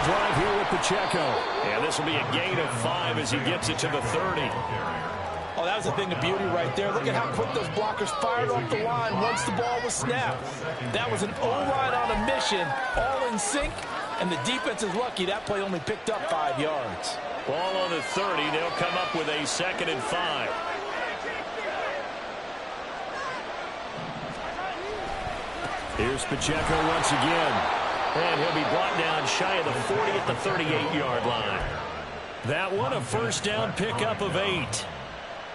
the drive here with Pacheco. And this will be a gain of 5 as he gets it to the 30. Oh, that was a thing of beauty right there. Look at how quick those blockers fired off the line once the ball was snapped. That was an O-line on a mission, all in sync, and the defense is lucky that play only picked up 5 yards. Ball on the 30. They'll come up with a 2nd and 5. Here's Pacheco once again. And he'll be brought down shy of the 40 at the 38-yard line. That one a first down pickup of 8.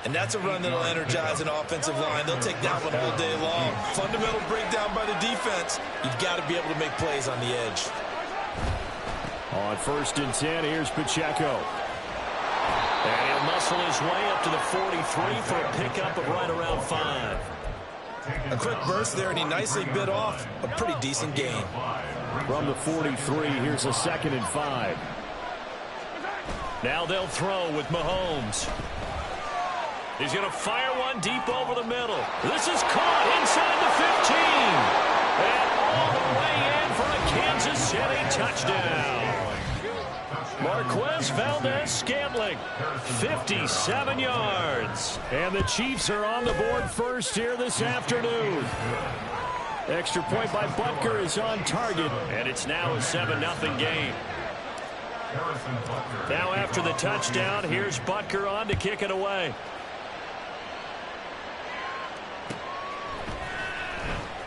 And that's a run that'll energize an offensive line. They'll take that one all day long. Fundamental breakdown by the defense. You've got to be able to make plays on the edge. On 1st and 10, here's Pacheco. And he'll muscle his way up to the 43 for a pickup of right around 5. A quick burst there, and he nicely bit off a pretty decent gain. From the 43, here's a 2nd and 5. Now they'll throw with Mahomes. He's going to fire one deep over the middle. This is caught inside the 15. And all the way in for a Kansas City touchdown. Marquez Valdez-Scantling, 57 yards. And the Chiefs are on the board first here this afternoon. Extra point by Butker is on target. And it's now a 7-0 game. Now after the touchdown, here's Butker on to kick it away.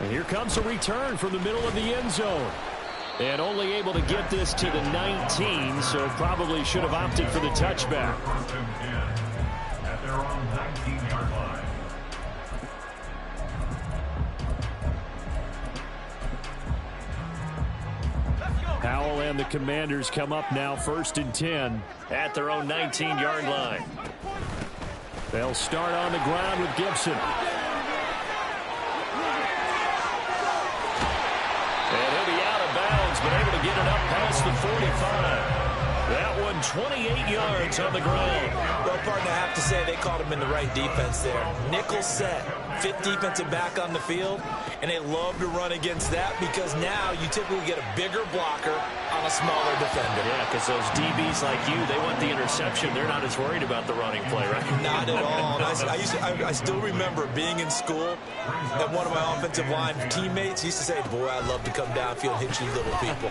And here comes a return from the middle of the end zone. And only able to get this to the 19, so probably should have opted for the touchback. At their own 19-yard line. Howell and the Commanders come up now 1st and 10. At their own 19-yard line. They'll start on the ground with Gibson. And he'll be out of bounds, but able to get it up past the 45. That one 28 yards on the ground. Well, partner, I have to say they caught him in the right defense there. Nickel set, 5th defensive back on the field, and they love to run against that because now you typically get a bigger blocker on a smaller defender. Yeah, because those DBs like you, they want the interception. They're not as worried about the running play, right? Not at all. And I still remember being in school, and one of my offensive line teammates used to say, boy, I'd love to come downfield and hit you little people.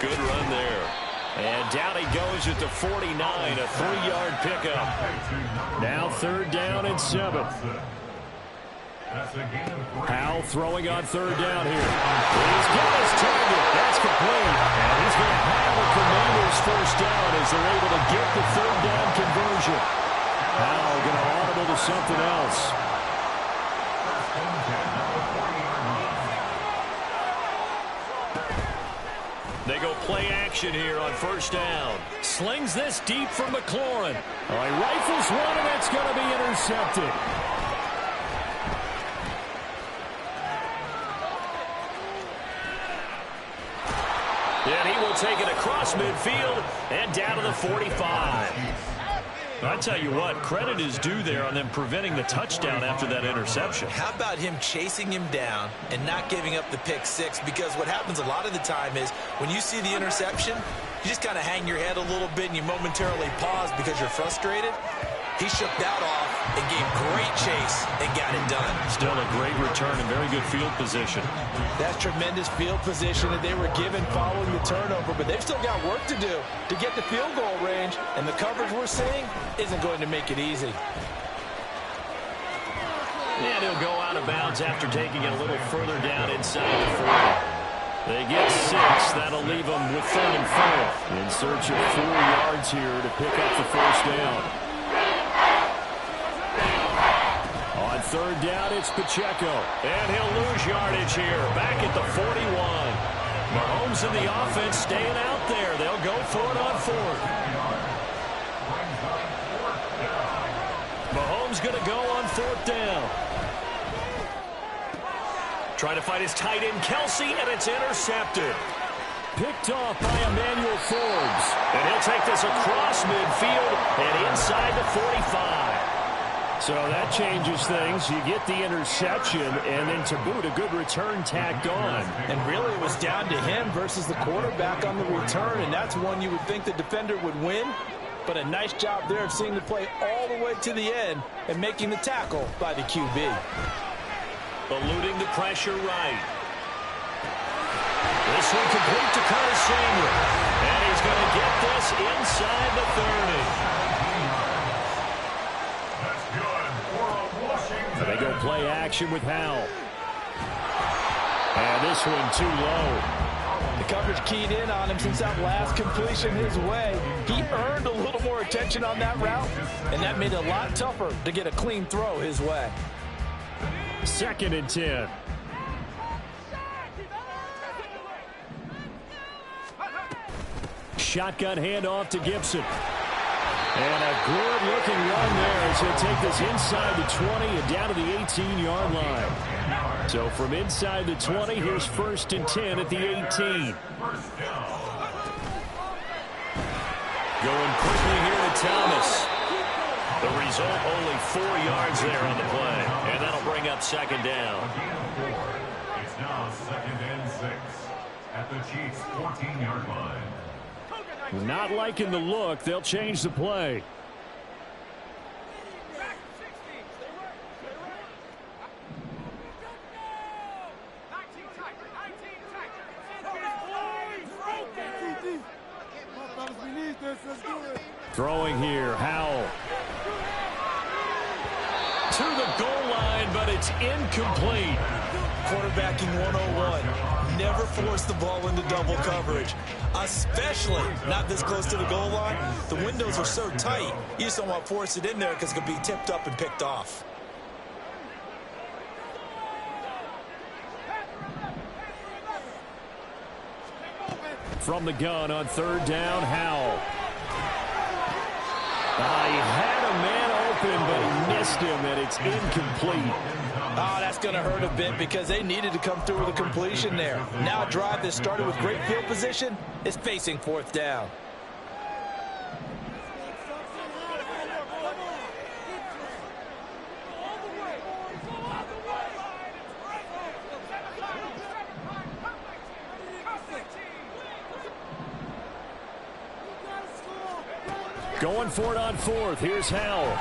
Good run there. And down he goes at the 49, a 3-yard pickup. Now 3rd down and 7. Howell throwing on 3rd down here. He's got his target. That's complete. And he's going to have the Commanders' 1st down as they're able to get the 3rd down conversion. Howell going to audible to something else. They go play action here on 1st down. Slings this deep for McLaurin. All right, rifles one, and that's going to be intercepted. And he will take it across midfield and down to the 45. I tell you what, credit is due there on them preventing the touchdown after that interception. How about him chasing him down and not giving up the pick 6? Because what happens a lot of the time is when you see the interception, you just kind of hang your head a little bit and you momentarily pause because you're frustrated. He shook that off and gave great chase and got it done. Still a great return and very good field position. That's tremendous field position that they were given following the turnover, but they've still got work to do to get the field goal range, and the coverage we're seeing isn't going to make it easy. And he'll go out of bounds after taking it a little further down inside the 40. They get 6. That'll leave them with 3rd and 4. In search of 4 yards here to pick up the 1st down. On 3rd down, it's Pacheco. And he'll lose yardage here. Back at the 41. Mahomes and the offense staying out there. They'll go for it on 4th. Mahomes going to go on 4th down. Trying to find his tight end, Kelsey, and it's intercepted. Picked off by Emmanuel Forbes. And he'll take this across midfield and inside the 45. So that changes things. You get the interception, and then to boot, a good return tacked on. And really, it was down to him versus the quarterback on the return, and that's one you would think the defender would win. But a nice job there of seeing the play all the way to the end and making the tackle by the QB. Eluding the pressure right. This one complete to Curtis Samuel. And he's going to get this inside the 30. They go play action with Howell. And this one too low. The coverage keyed in on him since that last completion his way. He earned a little more attention on that route, and that made it a lot tougher to get a clean throw his way. 2nd and 10. Shotgun handoff to Gibson. And a good-looking run there as he'll take this inside the 20 and down to the 18-yard line. So from inside the 20, here's 1st and 10 at the 18. Going quickly here to Thomas. The result, only 4 yards there on the play. And that'll bring up 2nd down. It's now 2nd and 6 at the Chiefs' 14-yard line. Not liking the look. They'll change the play. Throwing here, Howell. To the goal line, but it's incomplete. Quarterbacking 101. Never force the ball into double coverage, especially not this close to the goal line. The windows are so tight, you just don't want to force it in there because it could be tipped up and picked off. From the gun on 3rd down, Howell. He had a man open, but he missed him, and it's incomplete. Oh, that's going to hurt a bit because they needed to come through with a completion there. Now a drive that started with great field position is facing 4th down. Going for it on 4th. Here's Howell.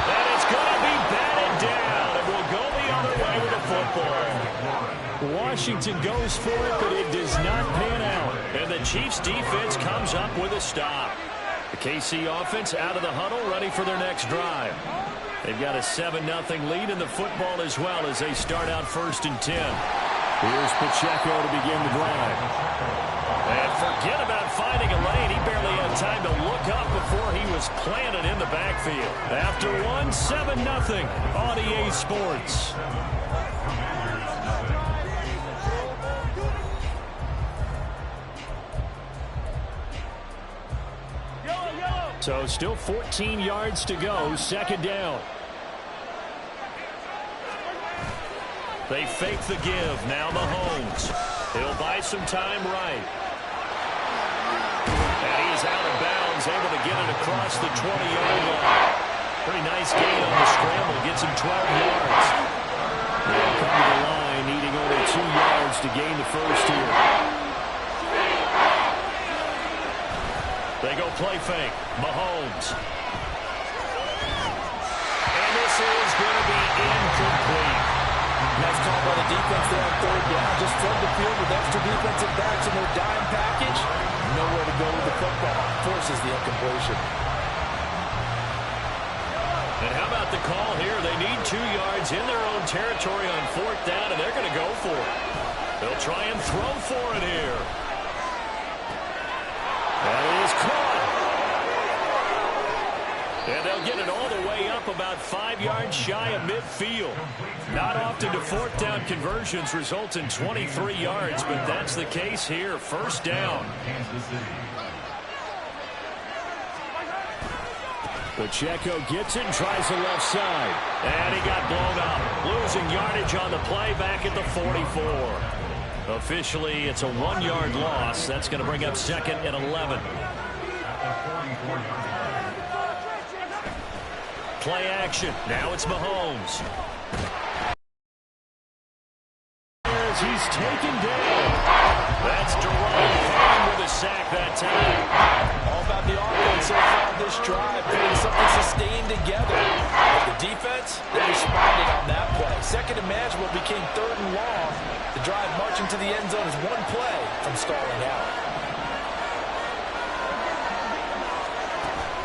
And it's going to be batted down. It will go the other way with the football. Washington goes for it, but it does not pan out. And the Chiefs defense comes up with a stop. The KC offense out of the huddle, ready for their next drive. They've got a 7-0 lead in the football as well as they start out 1st and 10. Here's Pacheco to begin the drive. And forget about finding a lane. He barely had time to look up before he was planted in the backfield. After one, 7-0 on EA Sports. So still 14 yards to go, 2nd down. They fake the give. Now Mahomes. He'll buy some time right. And he's out of bounds, able to get it across the 20-yard line. Pretty nice gain on the scramble. Gets him 12 yards. They'll come to the line, needing only 2 yards to gain the first here. They go play fake. Mahomes. And this is going to be incomplete. Nice call by the defense there on 3rd down. Just flood the field with extra defensive backs in their dime package. Nowhere to go with the football. Forces the incompletion. And how about the call here? They need 2 yards in their own territory on 4th down, and they're going to go for it. They'll try and throw for it here. That is caught. And they'll get it all the way up about 5 yards shy of midfield. Not often do 4th down conversions result in 23 yards, but that's the case here. 1st down. Pacheco gets it and tries the left side. And he got blown up. Losing yardage on the play back at the 44. Officially, it's a 1-yard loss. That's going to bring up 2nd and 11. Play action. Now it's Mahomes. As he's taken down. That's Jerome Payne with a sack that time. All about the offense so far this drive, putting something sustained together. But the defense, they responded on that play. Second and manageable became third and long. The drive marching to the end zone is one play from stalling out.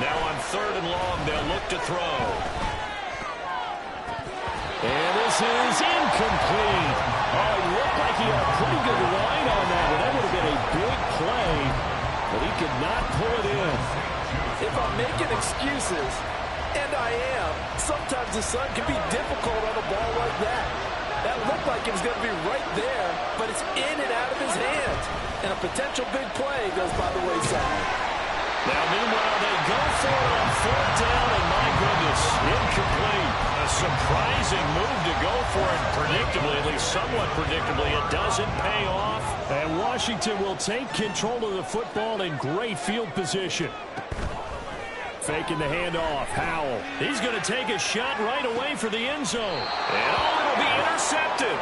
Now on third and long, they'll look to throw. And this is incomplete. Oh, it looked like he had a pretty good line on that one. That would have been a big play, but he could not pull it in. If I'm making excuses, and I am, sometimes the sun can be difficult on a ball like that. That looked like it was going to be right there, but it's in and out of his hands. And a potential big play goes by the wayside. Now, meanwhile, they go for it on fourth down, and my goodness, incomplete. A surprising move to go for it, predictably, at least somewhat predictably. It doesn't pay off. And Washington will take control of the football in great field position. Faking the handoff, Howell. He's going to take a shot right away for the end zone. And it'll be intercepted.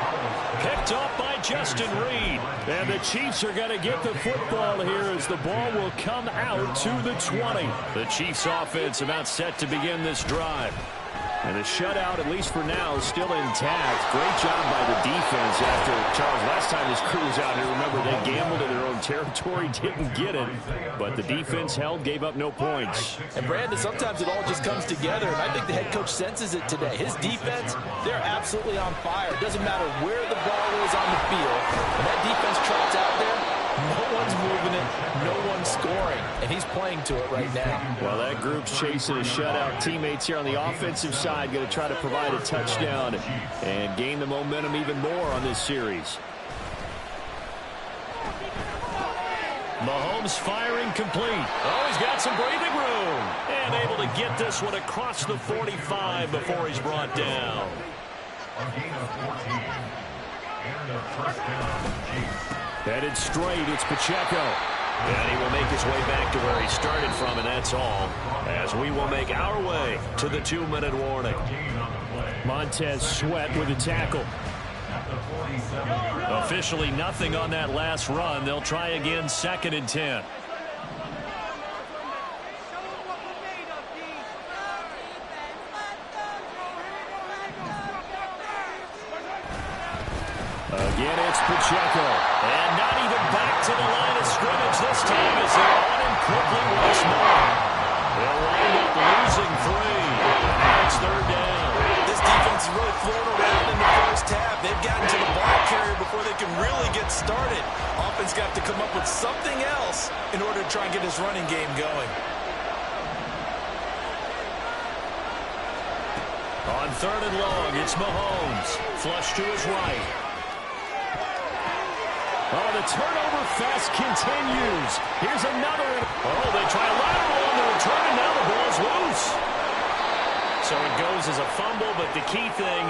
Picked off by Justin Reed. And the Chiefs are going to get the football here as the ball will come out to the 20. The Chiefs offense about set to begin this drive. And the shutout, at least for now, is still intact. Great job by the defense after, Charles, last time his crew was out here, remember, they gambled in their own territory, didn't get it. But the defense held, gave up no points. And, Brandon, sometimes it all just comes together, and I think the head coach senses it today. His defense, they're absolutely on fire. It doesn't matter where the ball is on the field. When that defense trots out there, no one's moving it, no one's scoring, and he's playing to it right now. Well, that group's chasing a shutout. Teammates here on the offensive side going to try to provide a touchdown and gain the momentum even more on this series. Mahomes firing complete. Oh, he's got some breathing room. And able to get this one across the 45 before he's brought down. A gain of 14. And a first down, Chiefs. Headed straight, it's Pacheco. And he will make his way back to where he started from, and that's all. As we will make our way to the 2-minute warning. Montez Sweat with a tackle. Officially nothing on that last run. They'll try again, 2nd and 10. Again, it's Pacheco. And not even back to the line of scrimmage this time as they're on him quickly once more. They'll wind up losing 3. And it's 3rd down. This defense is really floating around in the first half. They've gotten to the ball carrier before they can really get started. Offense got to come up with something else in order to try and get his running game going. On 3rd and long, it's Mahomes. Flush to his right. Oh, the turnover fest continues. Here's another. Oh, they try a lateral on the return, and now the ball's loose. So it goes as a fumble, but the key thing,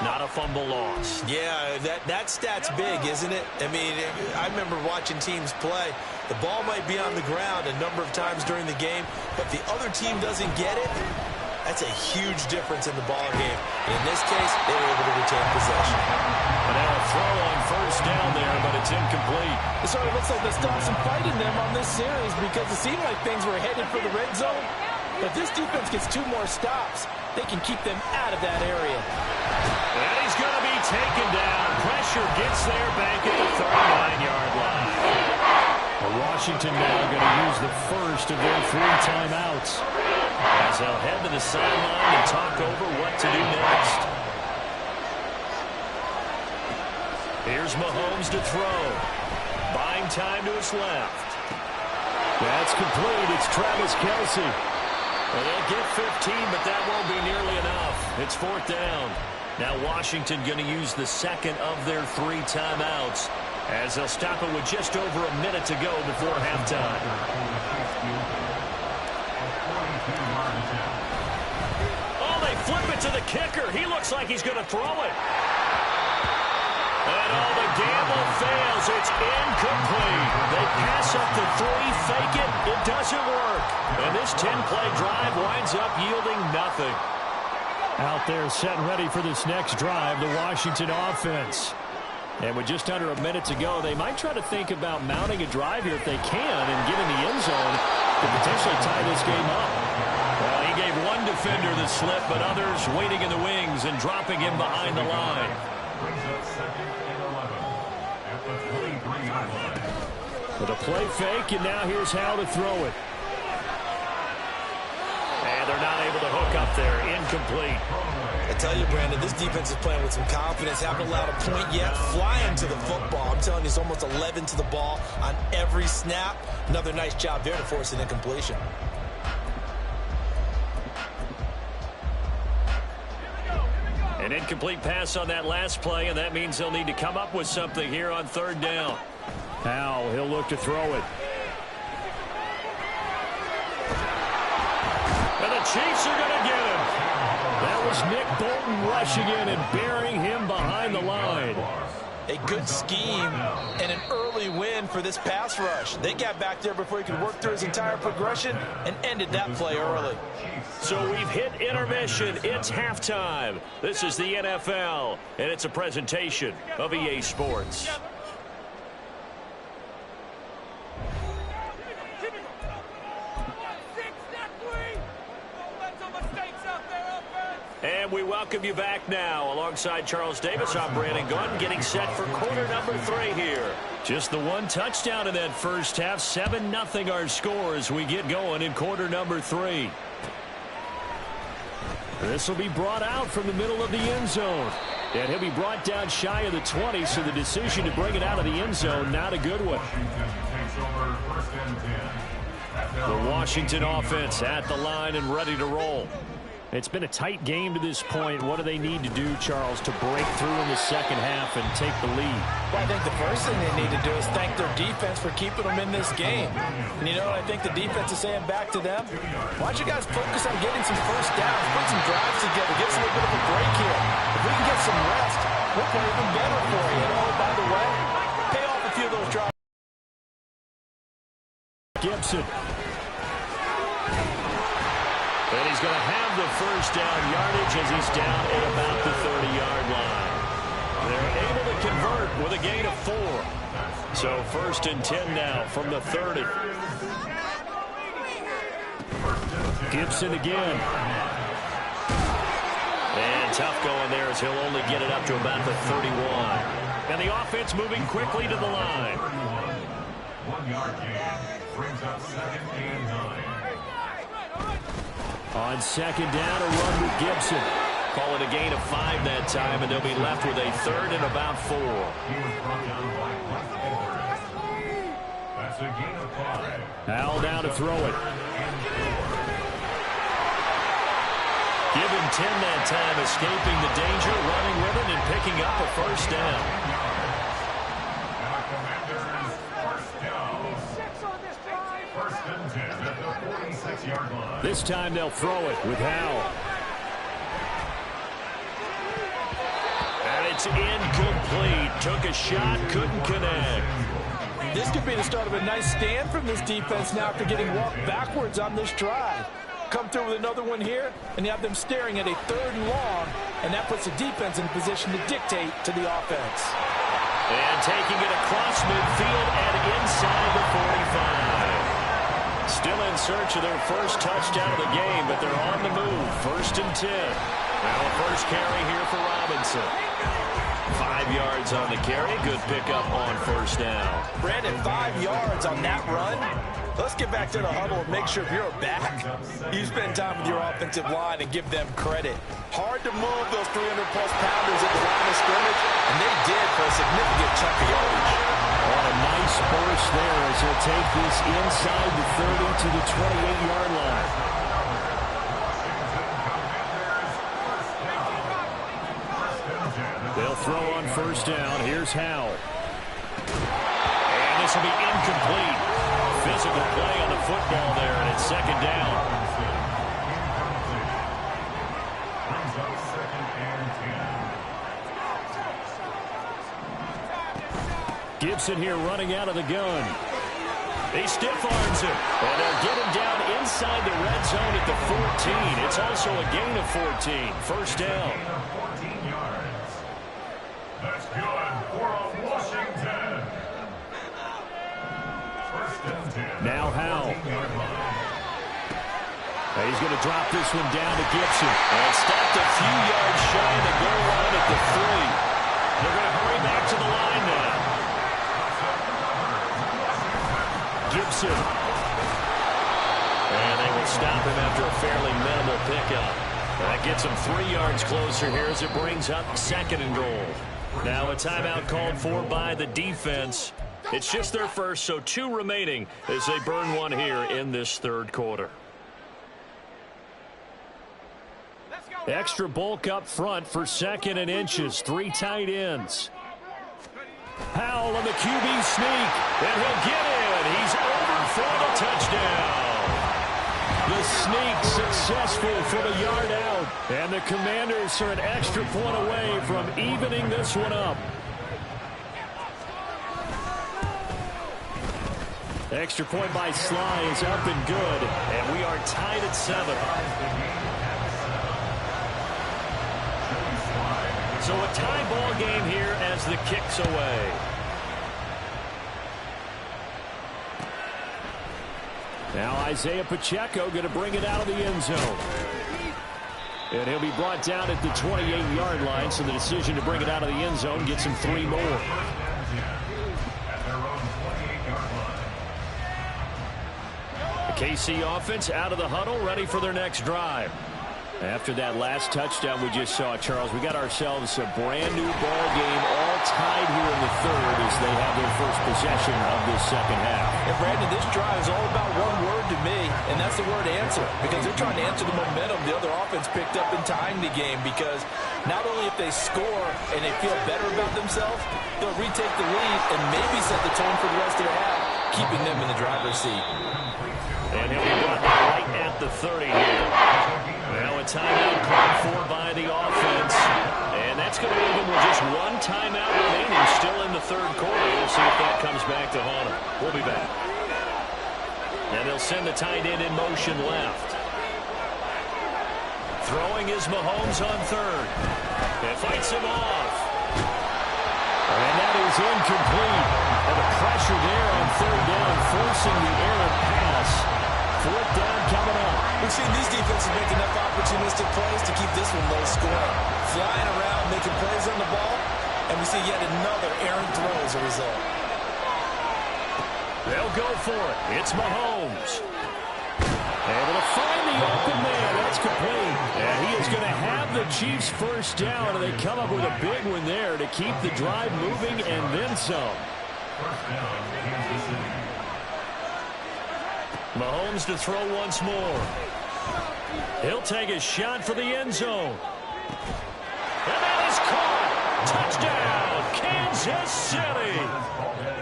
not a fumble loss. Yeah, that stat's big, isn't it? I mean, I remember watching teams play. The ball might be on the ground a number of times during the game, but the other team doesn't get it. That's a huge difference in the ball game. And in this case, they were able to retain possession. And now a throw on 1st down there, but it's incomplete. It sort of looks like they stopped some fight in them on this series because it seemed like things were headed for the red zone. But this defense gets 2 more stops. They can keep them out of that area. And he's going to be taken down. Pressure gets there back at the 39-yard line. Well, Washington now going to use the first of their 3 timeouts. As they'll head to the sideline and talk over what to do next. Here's Mahomes to throw. Buying time to his left. That's complete. It's Travis Kelce. Well, they'll get 15, but that won't be nearly enough. It's 4th down. Now Washington going to use the second of their 3 timeouts as they'll stop it with just over a minute to go before halftime. Oh, they flip it to the kicker. He looks like he's going to throw it. And oh, the gamble fails. It's incomplete. They pass up to 3, fake it. It doesn't work. And this 10-play drive winds up yielding nothing. Out there set and ready for this next drive, the Washington offense. And with just under a minute to go, they might try to think about mounting a drive here if they can and get in the end zone to potentially tie this game up. Well, he gave one defender the slip, but others waiting in the wings and dropping him behind the line. Brings up 2nd and 11 at the 23-yard line. With a play fake, and now here's how to throw it. And they're not able to hook up there. Incomplete. I tell you, Brandon, this defense is playing with some confidence. Haven't allowed a point yet. Flying to the football. I'm telling you, it's almost 11 to the ball on every snap. Another nice job there to force an incompletion. An incomplete pass on that last play, and that means they'll need to come up with something here on 3rd down. Now he'll look to throw it. And the Chiefs are going to get him. That was Nick Bolton rushing in and burying him behind the line. A good scheme and an early win for this pass rush. They got back there before he could work through his entire progression and ended that play early. So we've hit intermission. It's halftime. This is the NFL, and it's a presentation of EA Sports. And we welcome you back now. Alongside Charles Davis, I'm Brandon Gordon, getting set for quarter number 3 here. Just the one touchdown in that first half. 7-0 our score as we get going in quarter number 3. This will be brought out from the middle of the end zone. And he'll be brought down shy of the 20, so the decision to bring it out of the end zone, not a good one. The Washington offense at the line and ready to roll. It's been a tight game to this point. What do they need to do, Charles, to break through in the second half and take the lead? Well, I think the first thing they need to do is thank their defense for keeping them in this game. And you know what I think the defense is saying back to them? Why don't you guys focus on getting some first downs, put some drives together, get us a little bit of a break here. If we can get some rest, we'll play even better for you. And oh, by the way, pay off a few of those drives. Gibson. And he's going to have the first down yardage as he's down at about the 30-yard line. They're able to convert with a gain of 4. So 1st and 10 now from the 30. Gibson again. And tough going there as he'll only get it up to about the 31. And the offense moving quickly to the line. 1-yard gain brings up 2nd and 9. On 2nd down, a run with Gibson. Call it a gain of 5 that time, and they'll be left with a 3rd and about 4. He was brought down by Mike Edwards. That's a gain of 5. Al down to throw it. Give him 10 that time, escaping the danger, running with it, and picking up a first down. Now Commanders first down. 1st and 10 at the 46-yard line. This time they'll throw it with Howell. And it's incomplete. Took a shot, couldn't connect. This could be the start of a nice stand from this defense now after getting walked backwards on this drive. Come through with another one here, and you have them staring at a 3rd and long, and that puts the defense in a position to dictate to the offense. And taking it across midfield and inside the 45. Still in search of their first touchdown of the game, but they're on the move. 1st and 10. Now a first carry here for Robinson. 5 yards on the carry. Good pickup on 1st down. Brandon, 5 yards on that run. Let's get back to the huddle and make sure if you're back, you spend time with your offensive line and give them credit. Hard to move those 300-plus pounders at the line of scrimmage, and they did for a significant chunk of yardage. On a nice burst there as he'll take this inside the 30 to the 28-yard line. They'll throw on 1st down. Here's Howell. And this will be incomplete. Physical play on the football there, and it's 2nd down. Brings up 2nd and 10. Gibson here running out of the gun. He stiff-arms him, and they'll get him down inside the red zone at the 14. It's also a gain of 14. First down. 14 yards. That's good for Washington. First and 10. Now Howell. 14-yard line. He's going to drop this one down to Gibson. And stopped a few yards shy of the goal line at the 3. They're going to hurry back to the line now. Gibson. And they will stop him after a fairly minimal pickup. That gets him 3 yards closer here as it brings up 2nd and goal. Now a timeout called for by the defense. It's just their first, so 2 remaining as they burn one here in this 3rd quarter. Extra bulk up front for 2nd and inches. 3 tight ends. Howell on the QB sneak, and he'll get in. He's over for the touchdown. The sneak successful from a yard out, and the Commanders are an extra point away from evening this one up. Extra point by Sly is up and good, and we are tied at 7. So a tie ball game here as the kick's away. Now Isaiah Pacheco going to bring it out of the end zone. And he'll be brought down at the 28-yard line, so the decision to bring it out of the end zone gets him 3 more. The KC offense out of the huddle, ready for their next drive. After that last touchdown we just saw, Charles, we got ourselves a brand-new ball game, all tied here in the 3rd as they have their first possession of this 2nd half. And, Brandon, this drive is all about one word to me, and that's the word answer, because they're trying to answer the momentum the other offense picked up in tying the game, because not only if they score and they feel better about themselves, they'll retake the lead and maybe set the tone for the rest of the half, keeping them in the driver's seat. And he'll be brought right at the 30 here. Now a timeout called for by the offense. And that's going to leave him with just 1 timeout remaining still in the 3rd quarter. We'll see if that comes back to haunt him. We'll be back. And they'll send the tight end in motion left. Throwing is Mahomes on 3rd. And fights him off. And that is incomplete. And the pressure there on 3rd down, forcing the errant pass. 4th down coming up. We've seen these defenses make enough opportunistic plays to keep this one low scoring. Flying around, making plays on the ball, and we see yet another errant throw as a result. They'll go for it. It's Mahomes. Able to find the open man. That's complete. And he is going to have the Chiefs first down, and they come up with a big one there to keep the drive moving and then some. First down, Kansas City. Mahomes to throw once more. He'll take a shot for the end zone. And that is caught. Touchdown, Kansas City.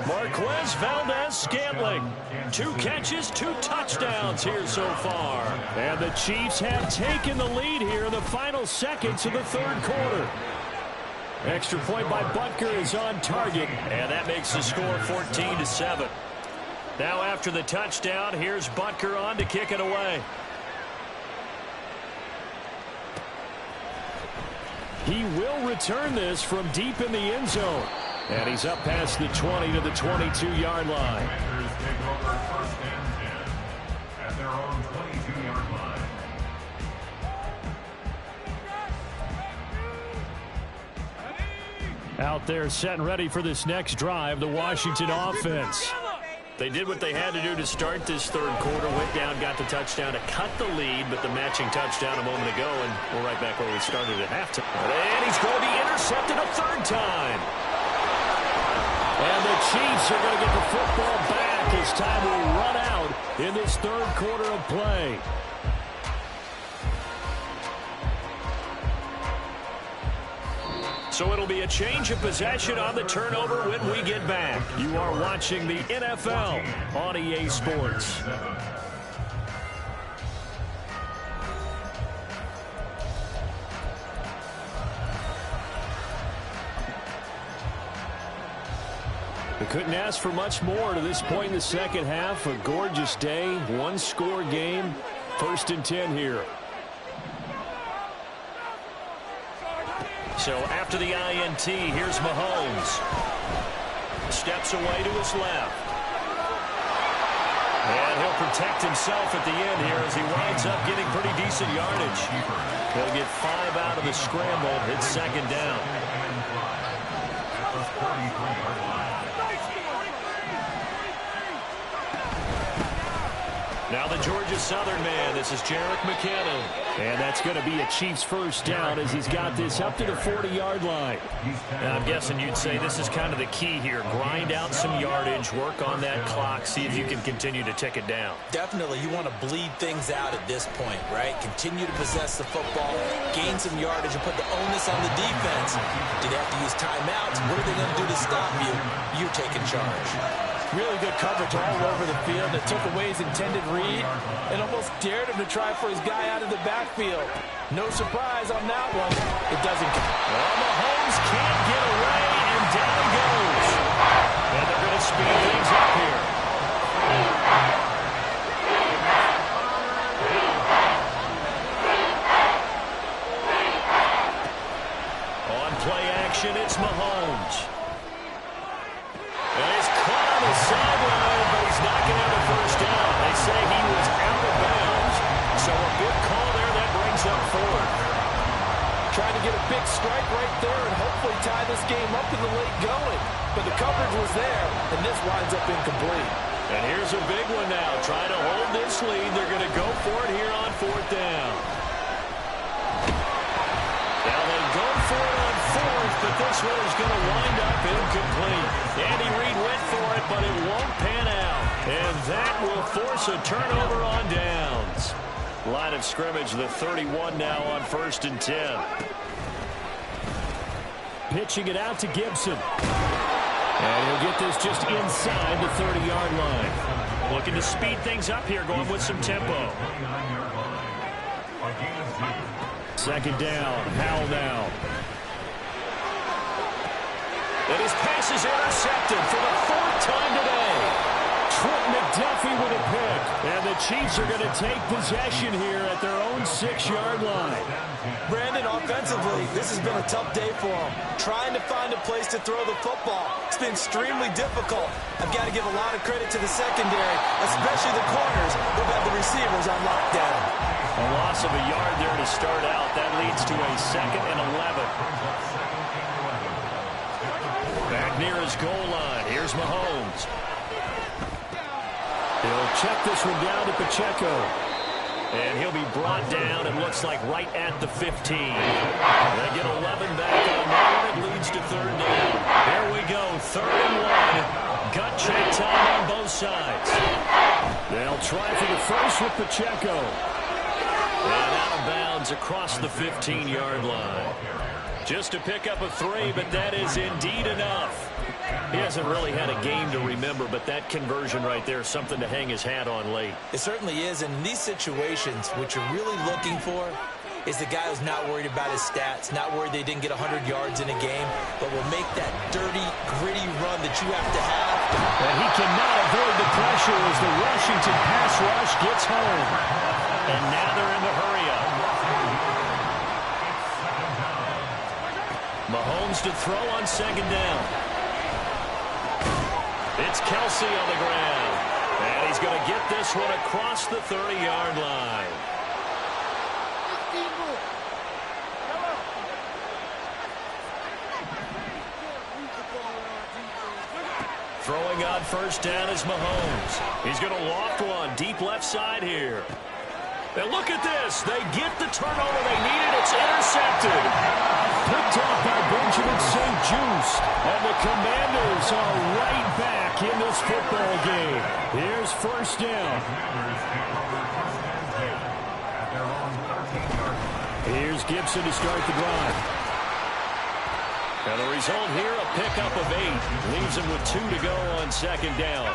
Marquez Valdez-Scantling. 2 catches, 2 touchdowns here so far. And the Chiefs have taken the lead here in the final seconds of the 3rd quarter. Extra point by Butker is on target, and that makes the score 14-7. Now after the touchdown, here's Butker on to kick it away. He will return this from deep in the end zone. And he's up past the 20 to the 22-yard line. Commanders take over 1st and 10 at their own 22-yard line. Out there set and ready for this next drive, the Washington offense. They did what they had to do to start this 3rd quarter. Went down, got the touchdown to cut the lead, but the matching touchdown a moment ago, and we're right back where we started at halftime. And he's going to be intercepted a 3rd time. And the Chiefs are going to get the football back as time will run out in this 3rd quarter of play. So it'll be a change of possession on the turnover when we get back. You are watching the NFL on EA Sports. The Couldn't ask for much more to this point in the second half. A gorgeous day, one-score game. 1st and 10 here. So after the INT, here's Mahomes. Steps away to his left. And he'll protect himself at the end here as he winds up getting pretty decent yardage. He'll get 5 out of the scramble. It's 2nd down. Now the Georgia Southern man. This is Jerick McKinnon. And that's going to be a Chiefs 1st down as he's got this up to the 40-yard line. Now I'm guessing you'd say this is kind of the key here. Grind out some yardage, work on that clock, see if you can continue to tick it down. Definitely, you want to bleed things out at this point, right? Continue to possess the football, gain some yardage, and put the onus on the defense. Do they have to use timeouts? What are they going to do to stop you? You're taking charge. Really good coverage all over the field that took away his intended read and almost dared him to try for his guy out of the backfield. No surprise on that one. It doesn't count. Well, Mahomes can't get away, and down he goes. And they're going to speed things up here. On play action, it's Mahomes. And he's caught on the sideline, but he's not going to have a 1st down. They say he was out of bounds. So a good call there. That brings up 4th. Trying to get a big strike right there and hopefully tie this game up in the late going. But the coverage was there, and this winds up incomplete. And here's a big one now. Trying to hold this lead. They're going to go for it here on 4th down. Now they go for it on 4th, but this one is going to wind up incomplete. Andy Reid went for it, but it won't pan out. And that will force a turnover on downs. Line of scrimmage, the 31 now on 1st and 10. Pitching it out to Gibson. And he'll get this just inside the 30-yard line. Looking to speed things up here, going with some tempo. 2nd down. Howell now. And his pass is intercepted for the 4th time today. Trent McDuffie with a pick. And the Chiefs are going to take possession here at their own 6-yard line. Brandon, offensively, this has been a tough day for him. Trying to find a place to throw the football. It's been extremely difficult. I've got to give a lot of credit to the secondary, especially the corners who've had the receivers on lockdown. A loss of a yard there to start out. That leads to a 2nd and 11. Back near his goal line. Here's Mahomes. He'll check this one down to Pacheco. And he'll be brought down, it looks like, right at the 15. They get 11 back on that one. It leads to 3rd down. There we go, 3rd and 1. Gut check time on both sides. They'll try for the first with Pacheco. And out of bounds across the 15-yard line. Just to pick up a 3, but that is indeed enough. He hasn't really had a game to remember, but that conversion right there is something to hang his hat on late. It certainly is, and in these situations, what you're really looking for is the guy who's not worried about his stats, not worried they didn't get 100 yards in a game, but will make that dirty, gritty run that you have to have. And he cannot avoid the pressure as the Washington pass rush gets home. And now they're in the hurry-up. Mahomes to throw on 2nd down. It's Kelsey on the ground. And he's going to get this one across the 30-yard line. Throwing on 1st down is Mahomes. He's going to loft one deep left side here. And look at this. They get the turnover they needed. It's intercepted. Picked off by Benjamin St. Juste. And the Commanders are right back in this football game. Here's 1st down. Here's Gibson to start the drive. And the result here, a pickup of 8. Leaves him with 2 to go on 2nd down.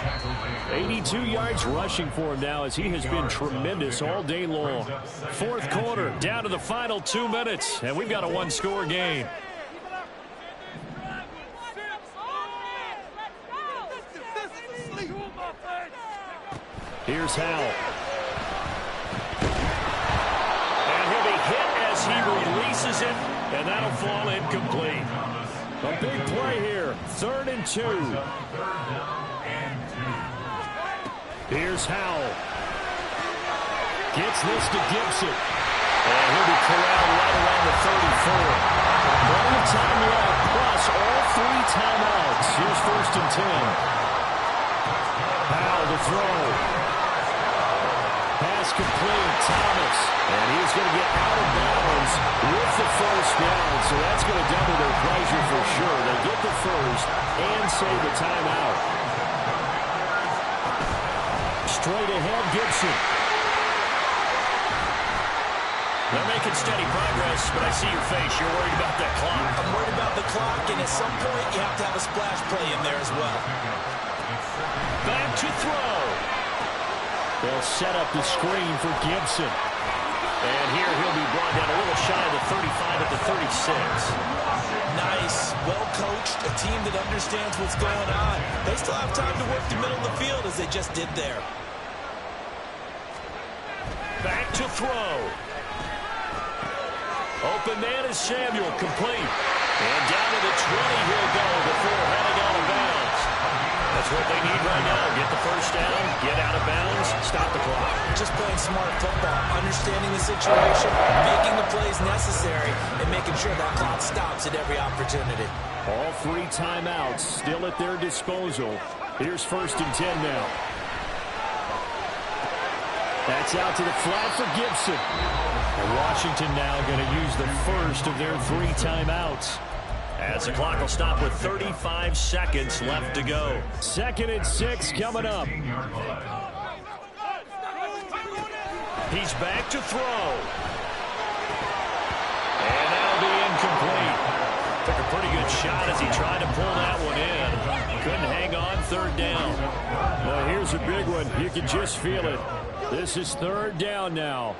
82 yards rushing for him now as he has been tremendous all day long. 4th quarter, down to the final 2 minutes, and we've got a 1-score game. Here's Howell. And he'll be hit as he releases it, and that'll fall incomplete. A big play here, 3rd and 2. Here's Howell. Gets this to Gibson. And he'll be corralled right around the 34. Plenty of time left, plus all 3 timeouts. Here's 1st and 10. Howell to throw. Pass complete, Thomas. And he's going to get out of bounds with the 1st down. So that's going to double their pleasure for sure. They get the 1st and save the timeout. Straight ahead, Gibson. They're making steady progress, but I see your face. You're worried about that clock. I'm worried about the clock, and at some point, you have to have a splash play in there as well. Back to throw. They'll set up the screen for Gibson. And here he'll be brought down a little shy of the 35 at the 36. Nice, well coached, a team that understands what's going on. They still have time to work the middle of the field as they just did there. Back to throw. Open man is Samuel, complete. And down to the 20 he'll go before heading out of bounds. That's what they need right now. Get the 1st down, get out of bounds, stop the clock. Just playing smart football, understanding the situation, making the plays necessary, and making sure that clock stops at every opportunity. All 3 timeouts still at their disposal. Here's 1st and 10 now. That's out to the flat for Gibson. And Washington now going to use the 1st of their 3 timeouts. As the clock will stop with 35 seconds left to go. 2nd and 6 coming up. He's back to throw. And that'll be incomplete. Took a pretty good shot as he tried to pull that one in. Couldn't hang on, 3rd down. Well, here's a big one. You can just feel it. This is 3rd down now.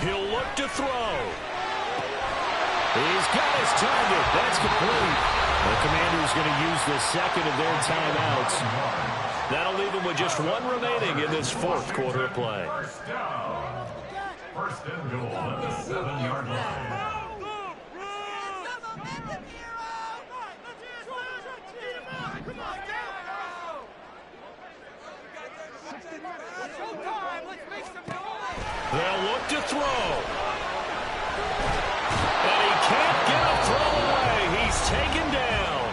He'll look to throw. He's got his target. That's complete. The Commanders going to use the 2nd of their timeouts. That'll leave them with just 1 remaining in this 4th quarter of play. 1st and goal at the 7-yard line. They'll look to throw. And he can't get a throw away. He's taken down.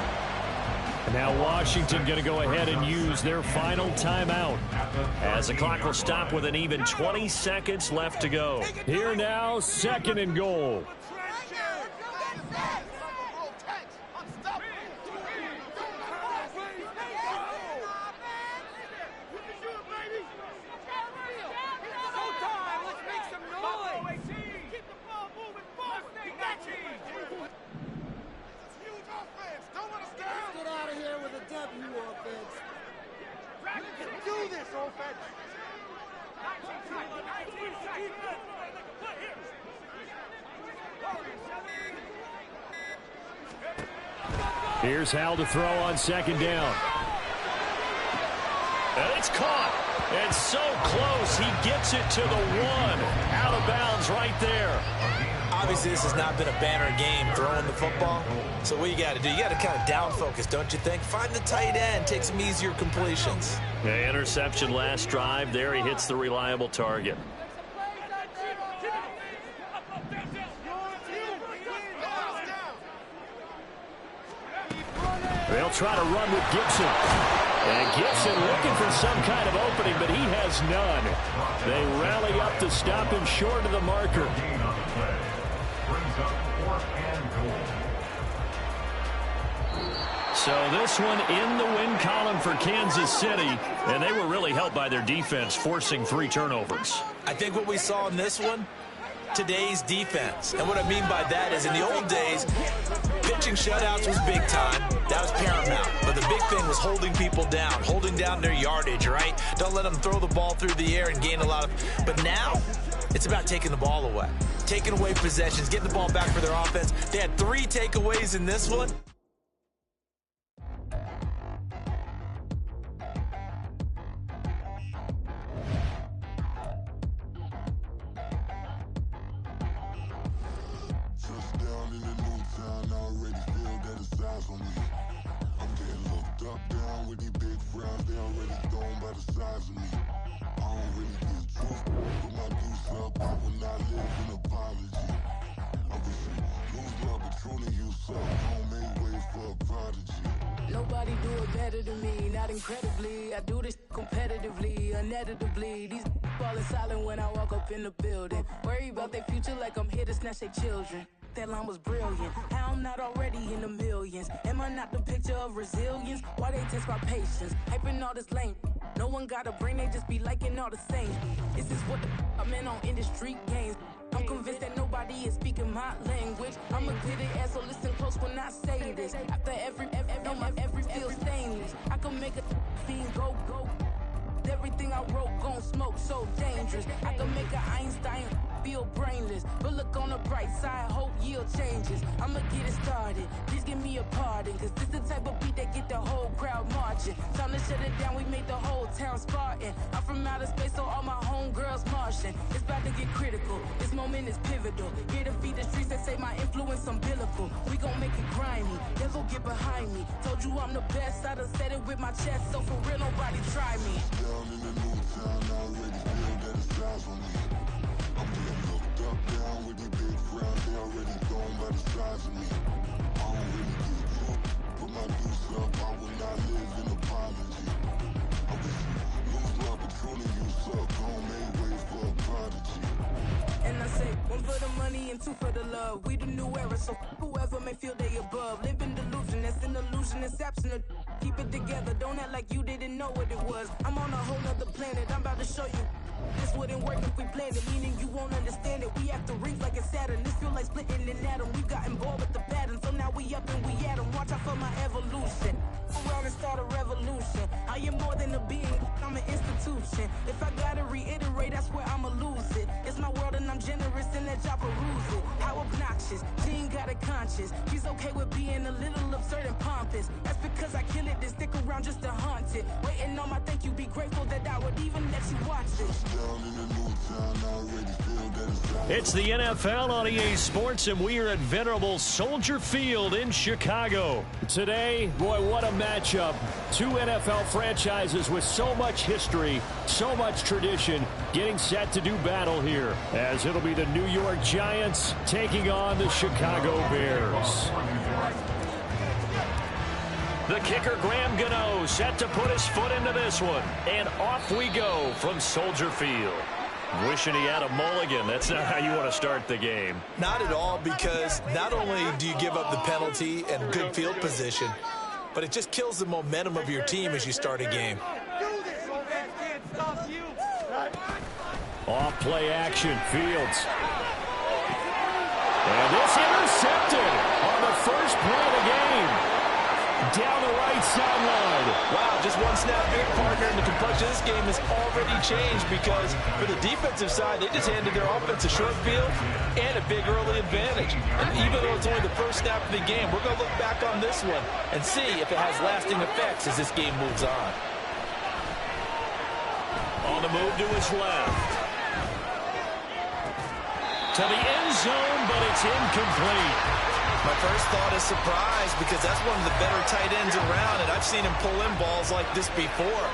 And now Washington going to go ahead and use their final timeout. As the clock will stop with an even 20 seconds left to go. Here now, 2nd and goal. Here's Howell to throw on 2nd down. And it's caught. And so close. He gets it to the 1. Out of bounds right there. Obviously, this has not been a banner game throwing the football. So what you got to do, you got to kind of down focus, don't you think? Find the tight end, take some easier completions. The interception last drive. There he hits the reliable target. They'll try to run with Gibson. And Gibson looking for some kind of opening, but he has none. They rally up to stop him short of the marker. So this one in the win column for Kansas City, and they were really helped by their defense, forcing 3 turnovers. I think what we saw in this one, today's defense. And what I mean by that is in the old days, pitching shutouts was big time. That was paramount. But the big thing was holding people down, holding down their yardage, right? Don't let them throw the ball through the air and gain a lot of... But now, It's about taking the ball away. Taking away possessions, getting the ball back for their offense. They had 3 takeaways in this one. Touchdown in the new town, I already feel that it's eyes on me. I'm getting looked up, down with these big frowns, they already gone by the size of me. I don't really get truth, put my deuce up, I will not live in apology. I wish you lose love, but truly you suck, don't make way for a prodigy. Nobody do it better than me, not incredibly. I do this competitively, uneditably. These falling silent when I walk up in the building. Worry about their future like I'm here to snatch their children. That line was brilliant. How I'm not already in the millions? Am I not the picture of resilience? Why they test my patience? Hyping all this lame. No one got a brain, they just be liking all the same. This is what the I'm in on industry games. I'm convinced that nobody is speaking my language. I'm a good ass, so listen close when I say this. After every feel stainless. I can make a fiend go. Everything I wrote gon' smoke, so dangerous. I can make an Einstein feel brainless, but look on the bright side, hope yield changes. I'ma get it started, please give me a pardon, cause this the type of beat that get the whole crowd marching. Time to shut it down, we made the whole town Spartan. I'm from outer space, so all my homegirls Martian. It's about to get critical, this moment is pivotal. Here to feed the streets that say my influence umbilical. We gon' make it grimy, devil get behind me. Told you I'm the best, I done said it with my chest, so for real nobody try me. Down in the new town, I already feel that it's eyes on me. I'm getting looked up, down with these big frowns, they already gone by the size of me. I don't really get truth, put my deuce up, I will not live in apology. I wish you lose love, but truly you suck, don't make way for a prodigy. And I say, 1 for the money and 2 for the love. We the new era, so whoever may feel they above. Live in delusion, that's an illusion, it's absent. Keep it together, don't act like you didn't know what it was. I'm on a whole nother planet, I'm about to show you. This wouldn't work if we planned it, meaning you won't understand it. We have to rings like it's Saturn, this feel like splitting an atom. We've gotten bored with the pattern, so now we up and we at 'em. Watch out for my evolution. Around and start a revolution. I am more than a being, I'm an institution. If I gotta reiterate, that's where I'ma lose it. It's my world and I'm generous and let y'all peruse it. How obnoxious, she ain't got a conscience. She's okay with being a little absurd and pompous. That's because I kill it, then stick around just to haunt it. Waiting on my thank you, be grateful that I would even let you watch it. Down in the new town, I already feel that it's eyes. It's the NFL on EA Sports, and we are at venerable Soldier Field in Chicago. Today, boy, what a matchup. 2 NFL franchises with so much history, so much tradition, getting set to do battle here, as it'll be the New York Giants taking on the Chicago Bears. The kicker, Graham Gano, set to put his foot into this one. And off we go from Soldier Field. Wishing he had a mulligan. That's not how you want to start the game. Not at all, because not only do you give up the penalty and good field position, but it just kills the momentum of your team as you start a game. Off play action, Fields. And this intercepted on the first play of the game. Down the right sideline. Wow, just one snap here, partner, and the complexion of this game has already changed because for the defensive side, they just handed their offense a short field and a big early advantage. And even though it's only the first snap of the game, we're going to look back on this one and see if it has lasting effects as this game moves on. On the move to his left. To the end zone, but it's incomplete. My first thought is surprise because that's one of the better tight ends around, and I've seen him pull in balls like this before.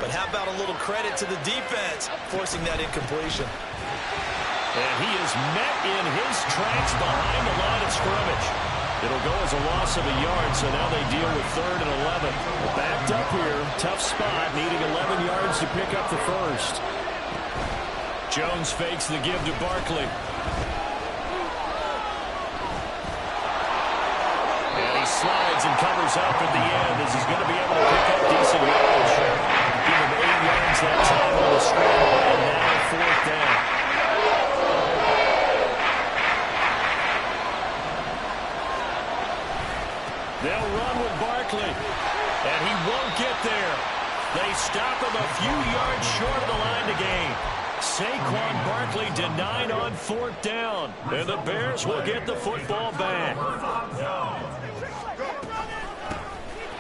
But how about a little credit to the defense forcing that incompletion? And he is met in his tracks behind the line of scrimmage. It'll go as a loss of a yard, so now they deal with 3rd and 11. Backed up here, tough spot, needing 11 yards to pick up the first. Jones fakes the give to Barkley. Slides and covers up at the end as he's going to be able to pick up decent yardage. Give him 8 yards that time on the scramble, and now 4th down. They'll run with Barkley, and he won't get there. They stop him a few yards short of the line to gain. Saquon Barkley denied on 4th down. And the Bears will get the football back.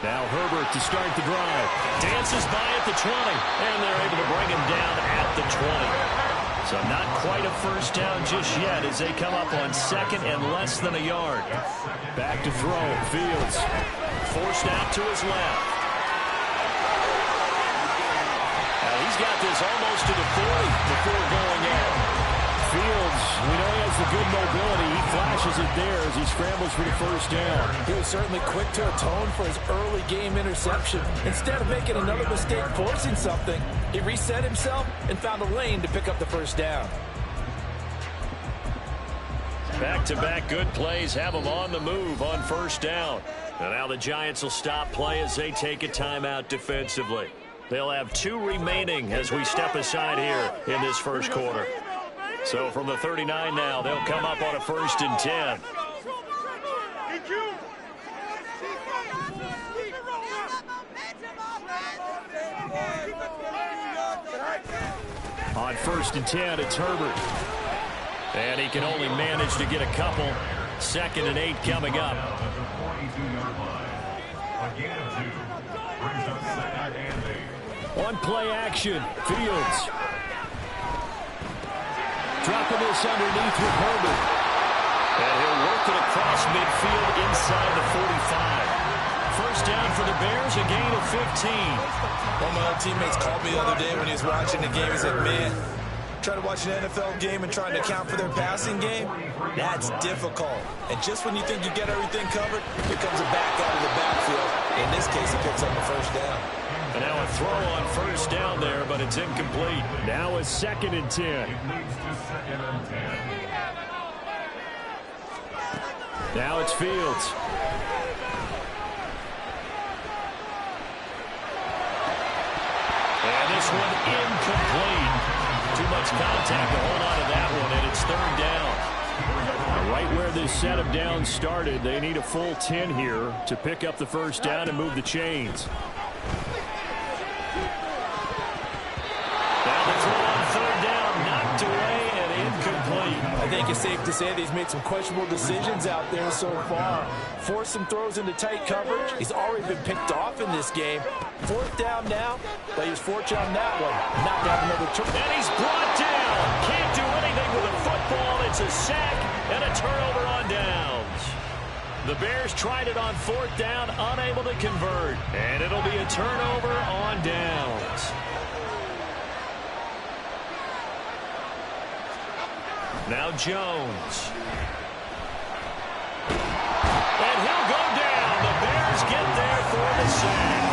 Now Herbert to start the drive. Dances by at the 20. And they're able to bring him down at the 20. So not quite a first down just yet as they come up on 2nd and less than a yard. Back to throw. Fields forced out to his left. Now he's got this almost to the 40 before going in. Fields, we know he has the good mobility. He flashes it there as he scrambles for the first down. He was certainly quick to atone for his early game interception. Instead of making another mistake forcing something, he reset himself and found a lane to pick up the first down. Back-to-back good plays have them on the move on first down. And now the Giants will stop play as they take a timeout defensively. They'll have 2 remaining as we step aside here in this first quarter. So from the 39 now, they'll come up on a 1st and 10. On 1st and 10, it's Herbert. And he can only manage to get a couple. 2nd and 8 coming up. One play action. Fields. Dropping this underneath with Herbert. And he'll work it across midfield inside the 45. First down for the Bears, a gain of 15. One of my old teammates called me the other day when he was watching the game. He said, man, trying to watch an NFL game and trying to account for their passing game, that's difficult. And just when you think you get everything covered, here comes a back out of the backfield. In this case, he picks up the first down. And now a throw on first down there, but it's incomplete. Now a 2nd and 10. Now it's Fields. And this one incomplete. Too much contact to hold on to that one, and it's 3rd down. Right where this set of downs started, they need a full 10 here to pick up the first down and move the chains. Now the throw on 3rd down, knocked away and incomplete. I think it's safe to say that he's made some questionable decisions out there so far. Forced some throws into tight coverage. He's already been picked off in this game. 4th down now, but he was fortunate on that one. Not to have another turnover. And he's brought down. Can't do anything with a football. It's a sack and a turnover on downs. The Bears tried it on 4th down, unable to convert. And it'll be a turnover on downs. Now Jones. And he'll go down. The Bears get there for the sack.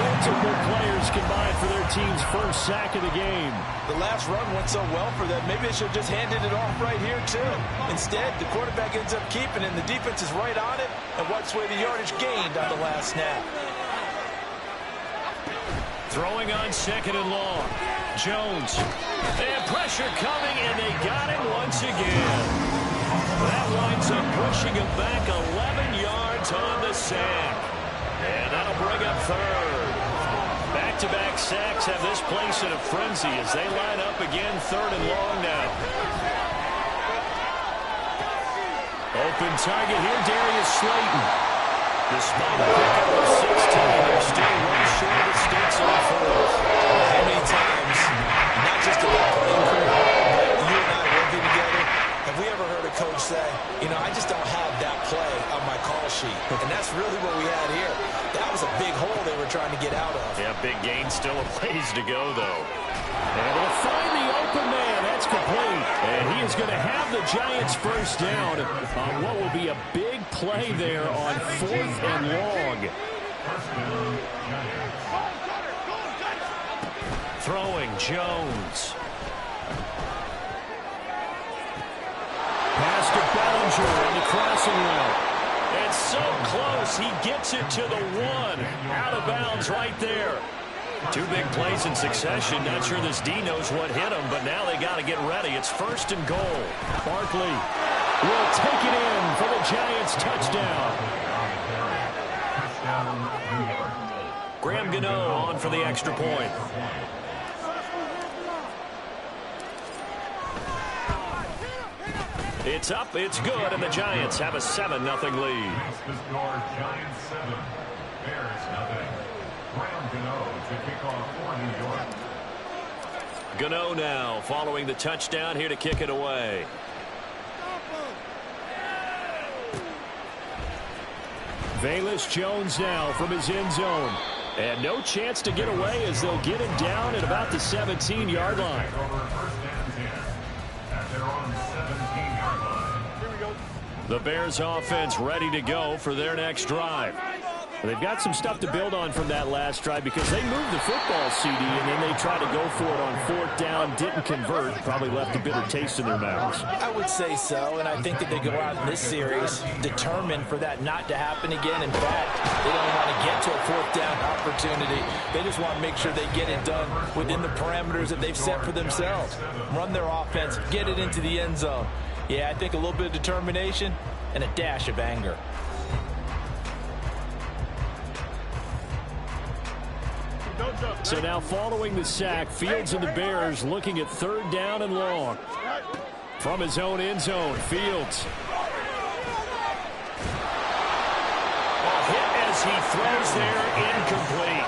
Multiple players combined for their team's first sack of the game. The last run went so well for them. Maybe they should have just handed it off right here, too. Instead, the quarterback ends up keeping it, and the defense is right on it and wipes away the yardage gained on the last snap. Throwing on 2nd and long. Jones. And pressure coming, and they got him once again. That winds up pushing him back 11 yards on the sack. And that'll bring up 3rd. Back-to-back sacks have this place in a frenzy as they line up again 3rd and long now. Open target here, Darius Slayton. Despite a pickup of 16, they're still one short of the sticks on 4th. How many times, not just about playing career, but you and I working together, have we ever heard a coach say, you know, I just don't have that play on my call sheet. And that's really what we had here. That was a big hole they were trying to get out of. Yeah, big gain, still a ways to go, though. And they'll find the open man. That's complete. And he is going to have the Giants first down on what will be a big play there on 4th and long. Throwing Jones. Pass to Bellinger on the crossing route. And so close, he gets it to the 1. Out of bounds right there. 2 big plays in succession. Not sure this D knows what hit him, but now they got to get ready. It's 1st and goal. Barkley will take it in for the Giants touchdown. Graham Gano on for the extra point. It's up, it's good, and the Giants have a 7-0 lead. Makes the score Giants 7, Bears 0. Graham Gano to kick off for New York. Gano now following the touchdown here to kick it away. Velus Jones now from his end zone. And no chance to get away as they'll get him down at about the 17-yard line. The Bears offense ready to go for their next drive. They've got some stuff to build on from that last drive because they moved the football, CD, and then they tried to go for it on 4th down, didn't convert, probably left a bitter taste in their mouths. I would say so, and I think that they go out in this series determined for that not to happen again. In fact, they don't want to get to a 4th down opportunity. They just want to make sure they get it done within the parameters that they've set for themselves. Run their offense, get it into the end zone. Yeah, I think a little bit of determination and a dash of anger. So now following the sack, Fields and the Bears looking at 3rd down and long. From his own end zone, Fields. A hit as he throws there, incomplete.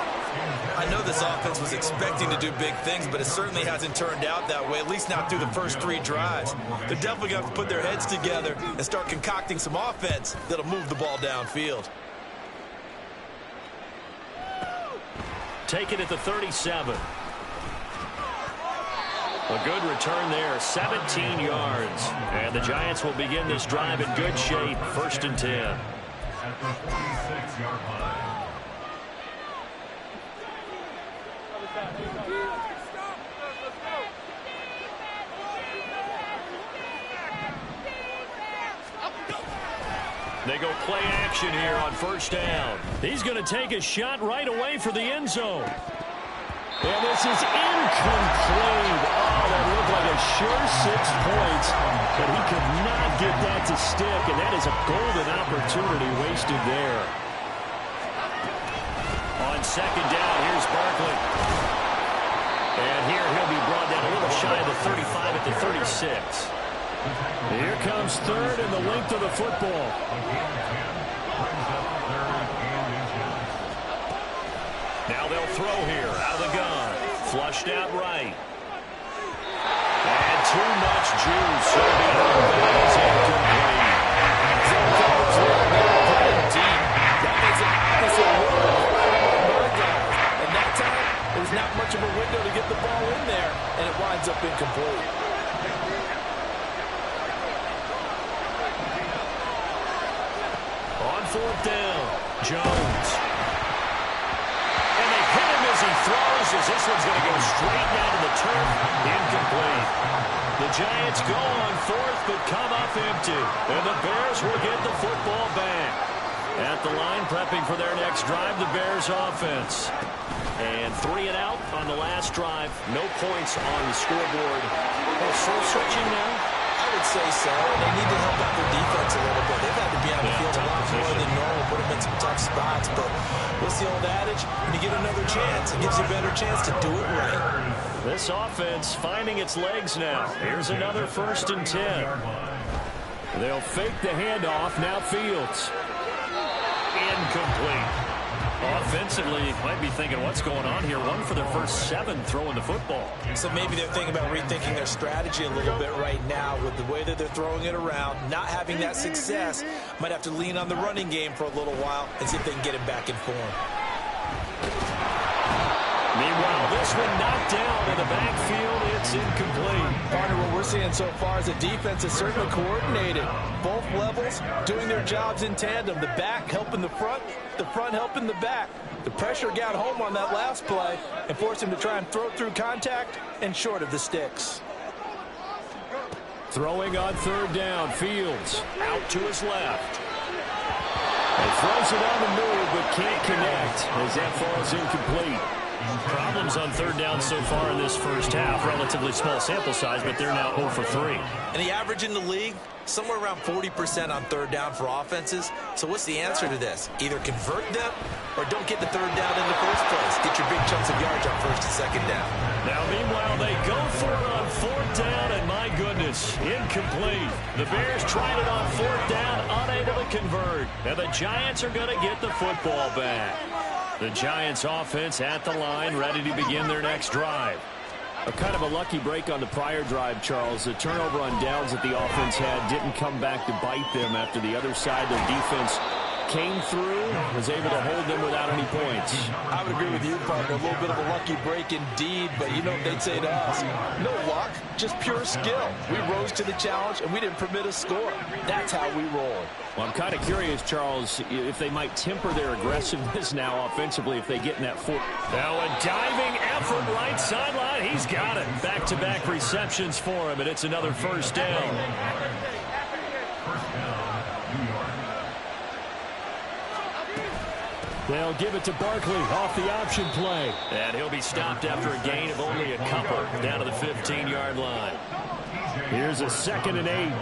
I know this offense was expecting to do big things, but it certainly hasn't turned out that way, at least not through the first 3 drives. They're definitely going to have to put their heads together and start concocting some offense that'll move the ball downfield. Take it at the 37. A good return there, 17 yards. And the Giants will begin this drive in good shape, 1st and 10. At the 46-yard line. They go play action here on 1st down. He's going to take a shot right away for the end zone. And this is incomplete. Oh, that looked like a sure 6 points, but he could not get that to stick, and that is a golden opportunity wasted there. On 2nd down, here's Barkley. And here he'll be brought down a little shy of the 35 at the 36. Here comes 3rd and the length of the football. Now they'll throw here out of the gun. Flushed out right. And too much juice. So the is incomplete. That makes it and that time, there's not much of a window to get the ball in there, and it winds up incomplete. On 4th down, Jones. And they hit him as he throws, as this one's going to go straight down to the turf. Incomplete. The Giants go on 4th, but come up empty. And the Bears will get the football back. At the line, prepping for their next drive, the Bears offense. And 3 and out on the last drive. No points on the scoreboard. Oh, soul searching now? I would say so. They need to help out their defense a little bit. They've had to be on the field a lot more than normal, put them in some tough spots. But what's the old adage? When you get another chance, it gives you a better chance to do it right. This offense finding its legs now. Here's another 1st and 10. They'll fake the handoff. Now Fields. Incomplete. Offensively, you might be thinking, what's going on here? 1 for their first 7 throwing the football. So maybe they're thinking about rethinking their strategy a little bit right now with the way that they're throwing it around. Not having that success, might have to lean on the running game for a little while and see if they can get him back in form. Meanwhile, this one knocked down in the backfield. It's incomplete. Partner, what we're seeing so far is the defense is certainly coordinated. Both levels doing their jobs in tandem. The back helping the front helping the back. The pressure got home on that last play and forced him to try and throw through contact and short of the sticks. Throwing on 3rd down, Fields. Out to his left. He throws it on the move, but can't connect as that falls incomplete. Problems on third down so far in this first half. Relatively small sample size, but they're now 0 for 3. And the average in the league, somewhere around 40% on third down for offenses. So what's the answer to this? Either convert them or don't get the third down in the first place. Get your big chunks of yards on first and second down. Now, meanwhile, they go for it on fourth down, and my goodness, incomplete. The Bears tried it on fourth down, unable to convert. And the Giants are going to get the football back. The Giants offense at the line, ready to begin their next drive. A kind of a lucky break on the prior drive, Charles. The turnover on downs that the offense had didn't come back to bite them after the other side. Their defense came through, was able to hold them without any points. I would agree with you, partner. A little bit of a lucky break indeed, but you know what they'd say to us? No luck, just pure skill. We rose to the challenge, and we didn't permit a score. That's how we roll. Well, I'm kind of curious, Charles, if they might temper their aggressiveness now offensively if they get in that fourth. Now a diving effort right sideline. He's got it. Back-to-back receptions for him, and it's another first down. They'll give it to Barkley off the option play. And he'll be stopped after a gain of only a couple down to the 15-yard line. Here's a 2nd and 8.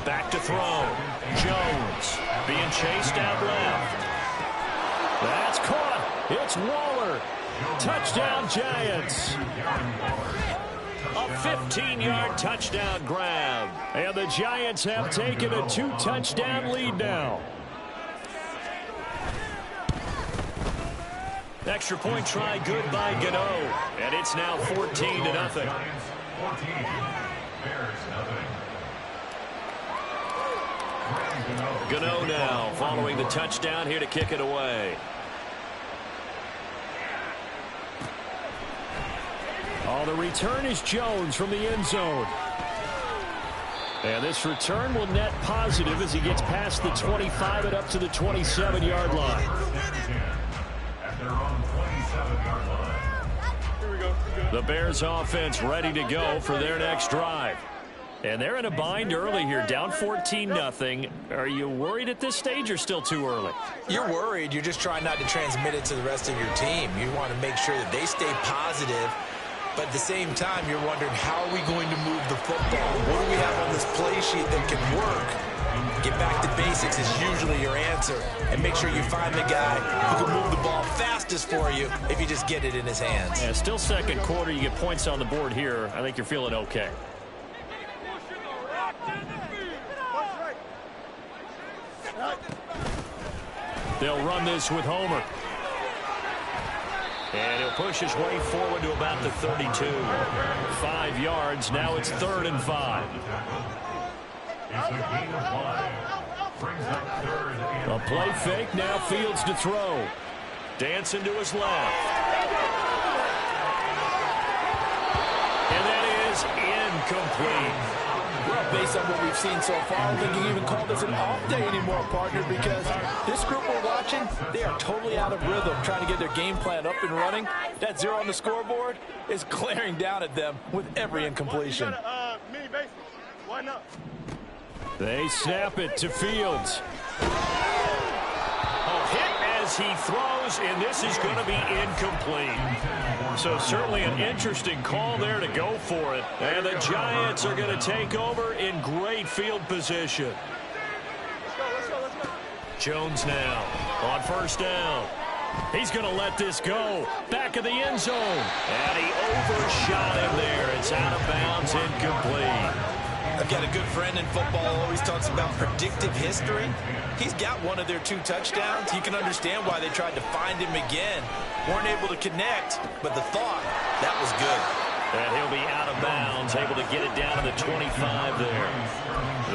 Back to throw. Jones being chased out left. That's caught. It's Waller. Touchdown, Giants. A 15-yard touchdown grab. And the Giants have taken a 2-touchdown lead now. Extra point try good by Gano. And it's now 14-0. Gano now following the touchdown here to kick it away. Oh, the return is Jones from the end zone. And this return will net positive as he gets past the 25 and up to the 27-yard line. The Bears offense ready to go for their next drive. And they're in a bind early here, down 14-0. Are you worried at this stage or still too early? You're worried. You're just trying not to transmit it to the rest of your team. You want to make sure that they stay positive. But at the same time, you're wondering, how are we going to move the football? What do we have on this play sheet that can work? Get back to basics is usually your answer. And make sure you find the guy who can move the ball fastest for you if you just get it in his hands. Yeah, still second quarter. You get points on the board here. I think you're feeling okay. They'll run this with Homer. And he'll push his way forward to about the 32. 5 yards. Now it's 3rd and 5. A play fake. Now Fields to throw. Dancing to his left. And that is incomplete. Well, based on what we've seen so far, I don't think you can even call this an off day anymore, partner, because this group we're watching, they are totally out of rhythm, trying to get their game plan up and running. That 0 on the scoreboard is glaring down at them with every incompletion. They snap it to Fields. A hit as he throws, and this is going to be incomplete. So certainly an interesting call there to go for it. And the Giants are going to take over in great field position. Jones now on first down. He's going to let this go. Back of the end zone. And he overshot him there. It's out of bounds, incomplete. I've got a good friend in football, always talks about predictive history. He's got one of their 2 touchdowns. You can understand why they tried to find him again. Weren't able to connect, but the thought, that was good. And he'll be out of bounds, able to get it down to the 25 there.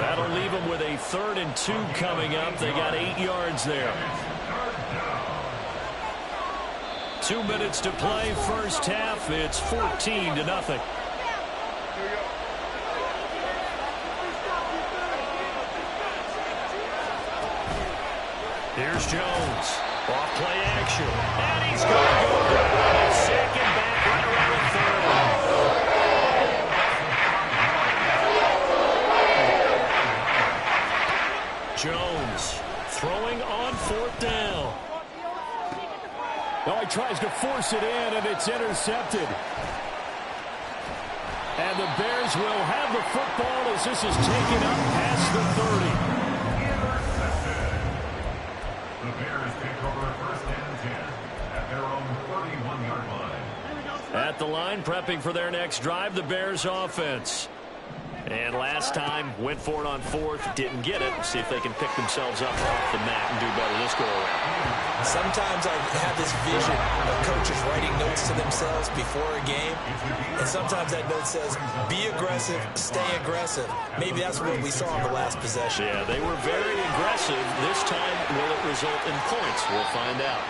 That'll leave them with a 3rd and 2 coming up. They got 8 yards there. 2 minutes to play, first half. It's 14-0. Here's Jones. Off play action. And he's going to go down. Second back right around the 30. Jones throwing on 4th down. Oh, he tries to force it in, and it's intercepted. And the Bears will have the football as this is taken up past the 30. Intercepted. The Bears take over first and 10 at their own 31-yard line. At the line, prepping for their next drive, the Bears offense. And last time, went for it on fourth, didn't get it. See if they can pick themselves up off the mat and do better this go-around. Sometimes I have this vision of coaches writing notes to themselves before a game, and sometimes that note says, be aggressive, stay aggressive. Maybe that's what we saw in the last possession. Yeah, they were very aggressive. This time, will it result in points? We'll find out.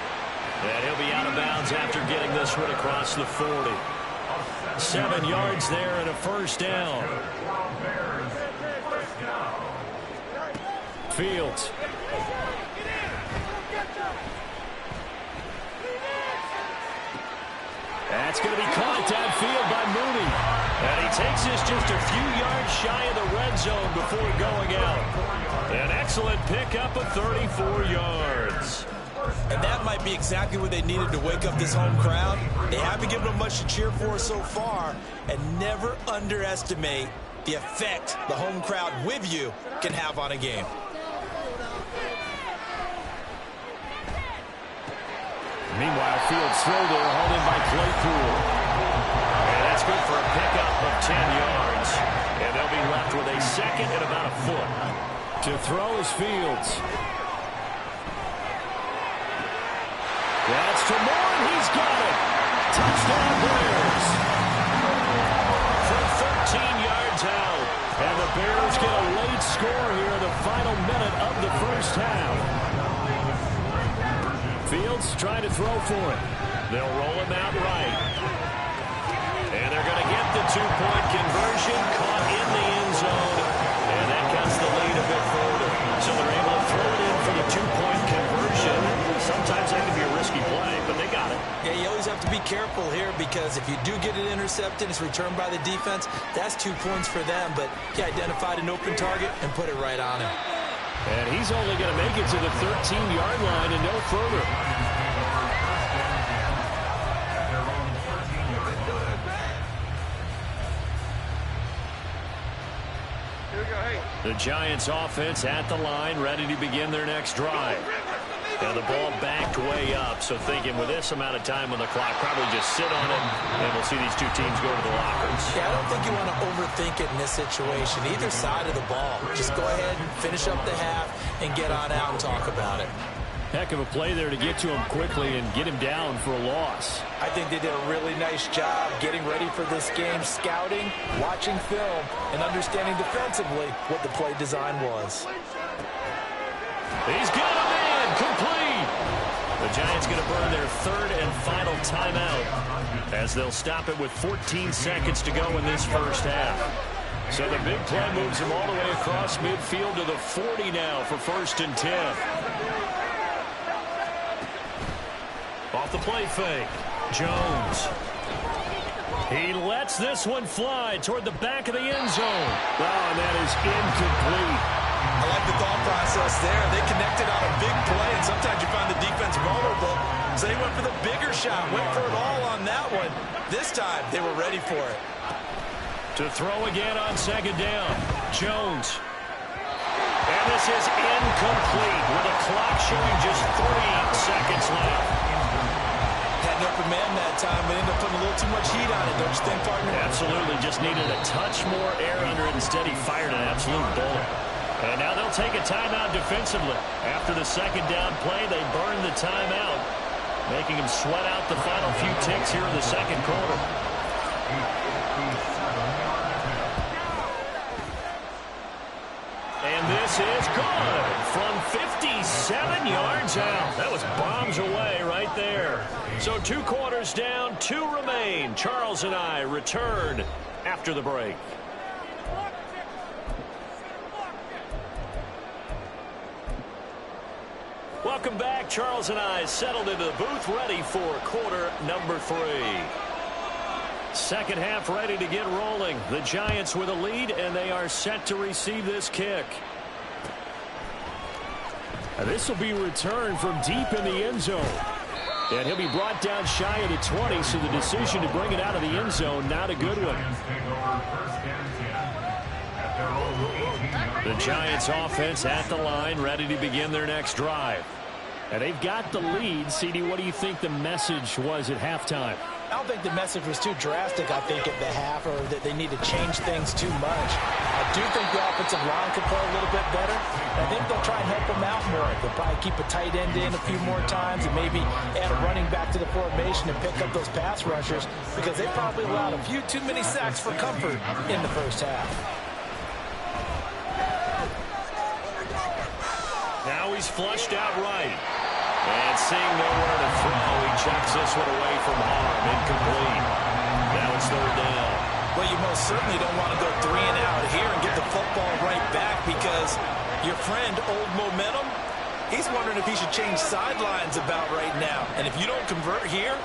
And he'll be out of bounds after getting this one across the 40. 7 yards there and a first down. Fields. That's going to be caught downfield by Mooney. And he takes this just a few yards shy of the red zone before going out. An excellent pickup of 34 yards. And that might be exactly what they needed to wake up this home crowd. They haven't given them much to cheer for so far. And never underestimate the effect the home crowd with you can have on a game. Meanwhile, Fields throw there, hauled in by Claypool. And that's good for a pickup of 10 yards. And they'll be left with a second and about a foot. To throw is Fields. That's to Moore, and he's got it. Touchdown Bears. From 13 yards out. And the Bears get a late score here in the final minute of the first half. Fields trying to throw for it. They'll roll him out right. And they're going to get the two-point conversion, caught in the end zone. And that cuts the lead a bit further. So they're able to throw it in for the two-point conversion. Sometimes that can be a risky play, but they got it. Yeah, you always have to be careful here because if you do get it intercepted, it's returned by the defense, that's 2 points for them. But he identified an open target and put it right on him. And he's only going to make it to the 13-yard line and no further. The Giants offense at the line, ready to begin their next drive. Now the ball backed way up, so thinking with this amount of time on the clock, probably just sit on it, and we'll see these two teams go to the lockers. Yeah, I don't think you want to overthink it in this situation. Either side of the ball. Just go ahead and finish up the half and get on out and talk about it. Heck of a play there to get to him quickly and get him down for a loss. I think they did a really nice job getting ready for this game, scouting, watching film, and understanding defensively what the play design was. He's got him in, complete. The Giants going to burn their third and final timeout as they'll stop it with 14 seconds to go in this first half. So the big play moves them all the way across midfield to the 40 now for first and 10. Off the play fake, Jones. He lets this one fly toward the back of the end zone. Oh, and that is incomplete. I like the thought process there. They connected on a big play, and sometimes you find the defense vulnerable. So they went for the bigger shot, went for it all on that one. This time, they were ready for it. To throw again on second down, Jones. And this is incomplete with a clock showing just 3 seconds left. Had an open man that time, but ended up putting a little too much heat on it, don't you think, partner? Absolutely. Just needed a touch more air under it. Instead, he fired an absolute bullet. And now they'll take a timeout defensively. After the second down play, they burn the timeout, making him sweat out the final few ticks here in the second quarter. And this is good from 57 yards out. That was bombs away right there. So 2 quarters down, 2 remain. Charles and I return after the break. Welcome back. Charles and I settled into the booth, ready for quarter number 3. Second half ready to get rolling. The Giants with a lead, and they are set to receive this kick. And this will be returned from deep in the end zone. And he'll be brought down shy of the 20, so the decision to bring it out of the end zone, not a good one. The Giants offense at the line, ready to begin their next drive. And they've got the lead. CD, what do you think the message was at halftime? I don't think the message was too drastic, I think, at the half, or that they need to change things too much. I do think the offensive line could play a little bit better. I think they'll try and help them out more. They'll probably keep a tight end in a few more times and maybe add a running back to the formation and pick up those pass rushers, because they probably allowed a few too many sacks for comfort in the first half. Now he's flushed out right. And seeing nowhere to throw, he chucks this one away from harm. Incomplete. Now it's third down. Well, you most certainly don't want to go 3 and out here and get the football right back, because your friend, Old Momentum, he's wondering if he should change sidelines about right now. And if you don't convert here,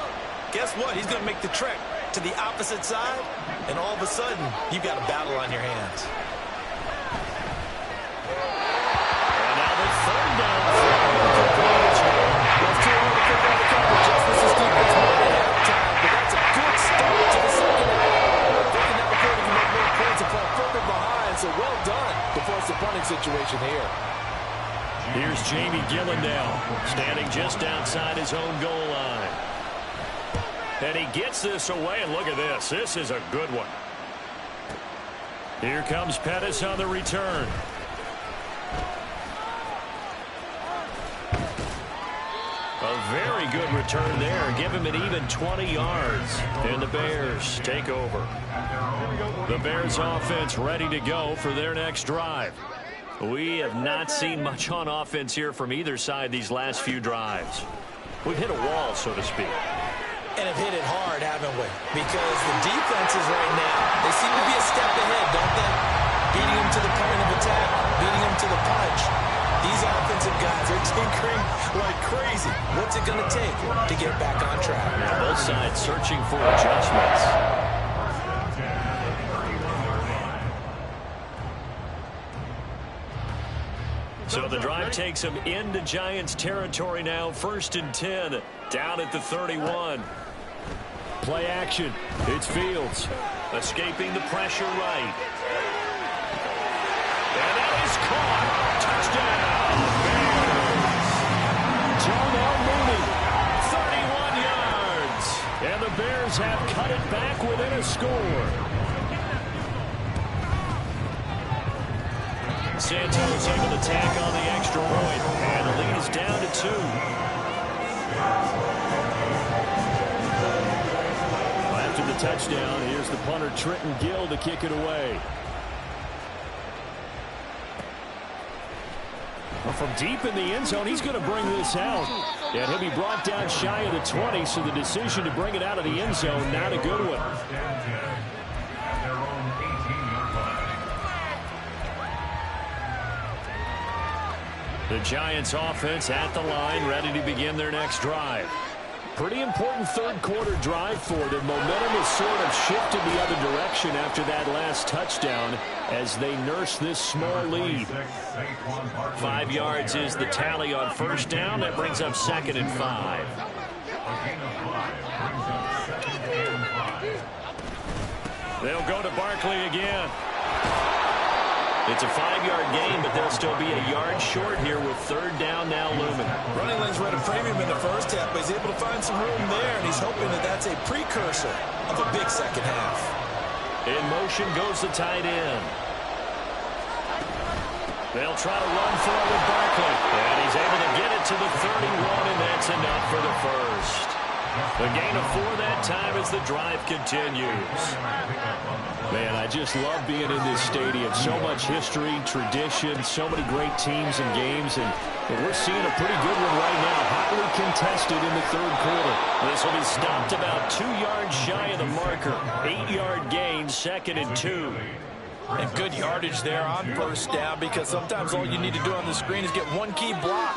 guess what? He's going to make the trek to the opposite side, and all of a sudden, you've got a battle on your hands. And now the third down throw. That's too hard to pick up the coverage. Just this is defense more at halftime, but that's a good start to the second half. They can now afford to make more points and fall further behind, so well done to force the punting situation here. Here's Jamie Gillandale, standing just outside his own goal line. And he gets this away, and look at this. This is a good one. Here comes Pettis on the return. A very good return there. Give him an even 20 yards. And the Bears take over. The Bears offense ready to go for their next drive. We have not seen much on offense here from either side these last few drives. We've hit a wall, so to speak. And have hit it hard, haven't we? Because the defenses right now, they seem to be a step ahead, don't they? Beating them to the point of attack, beating them to the punch. These offensive guys are tinkering like crazy. What's it going to take to get back on track? Now both sides searching for adjustments. So the drive takes them into Giants territory now. 1st and 10, down at the 31. Play action. It's Fields. Escaping the pressure right. And that is caught. Touchdown. Jarnell Mooney. 31 yards. And the Bears have cut it back within a score. Santos able to tack on the extra point. And the lead is down to 2. After the touchdown, here's the punter Trenton Gill to kick it away. Well, from deep in the end zone, he's going to bring this out. And he'll be brought down shy of the 20, so the decision to bring it out of the end zone, not a good one. The Giants offense at the line, ready to begin their next drive. Pretty important third quarter drive for them. Momentum has sort of shifted the other direction after that last touchdown as they nurse this small lead. 5 yards is the tally on first down. That brings up 2nd and 5. They'll go to Barkley again. It's a 5-yard gain, but they'll still be a yard short here with third down now looming. Running lanes read a premium in the first half, but he's able to find some room there, and he's hoping that that's a precursor of a big second half. In motion goes the tight end. They'll try to run for it with Barkley. And he's able to get it to the 31, and that's enough for the first. The gain of 4 that time as the drive continues. Man, I just love being in this stadium. So much history, tradition, so many great teams and games, and we're seeing a pretty good one right now. Hotly contested in the third quarter. This will be stopped about 2 yards shy of the marker. 8-yard gain, 2nd and 2. And good yardage there on first down, because sometimes all you need to do on the screen is get one key block.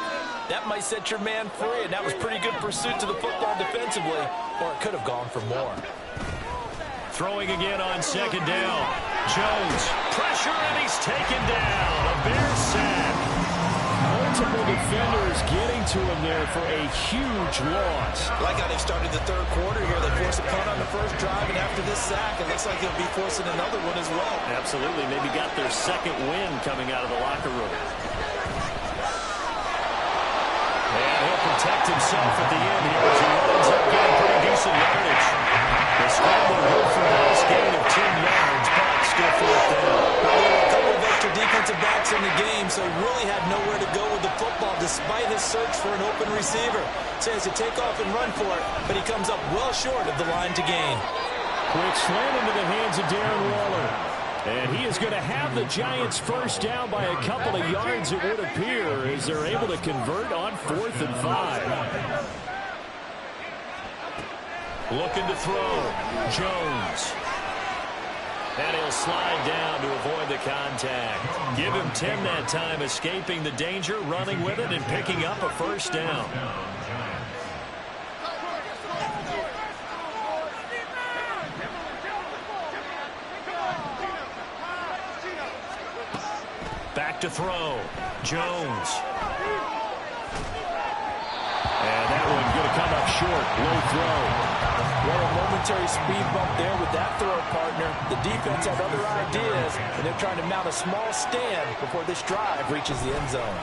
That might set your man free, and that was pretty good pursuit to the football defensively, or it could have gone for more. Throwing again on 2nd down. Jones, pressure, and he's taken down. A Bears sack. Multiple defenders Bears getting to him there for a huge loss. I like how they've started the third quarter here. They forced a punt on the first drive, and after this sack, it looks like they'll be forcing another one as well. Absolutely. Maybe got their second win coming out of the locker room. And he'll protect himself at the end here as he ends up getting pretty decent yardage. The scramble good for Dallas, gain of 10 yards, but still fourth down. Well, there were a couple of extra defensive backs in the game, so he really had nowhere to go with the football despite his search for an open receiver. So he has to take off and run for it, but he comes up well short of the line to gain. Quick slant into the hands of Darren Waller. And he is going to have the Giants first down by a couple of yards, it would appear, as they're able to convert on 4th and 5. Looking to throw. Jones. And he'll slide down to avoid the contact. Give him 10 that time, escaping the danger, running with it, and picking up a first down. Back to throw. Jones. And that one going to come up short. Low throw. Well, a momentary speed bump there with that throw partner. The defense had other ideas, and they're trying to mount a small stand before this drive reaches the end zone.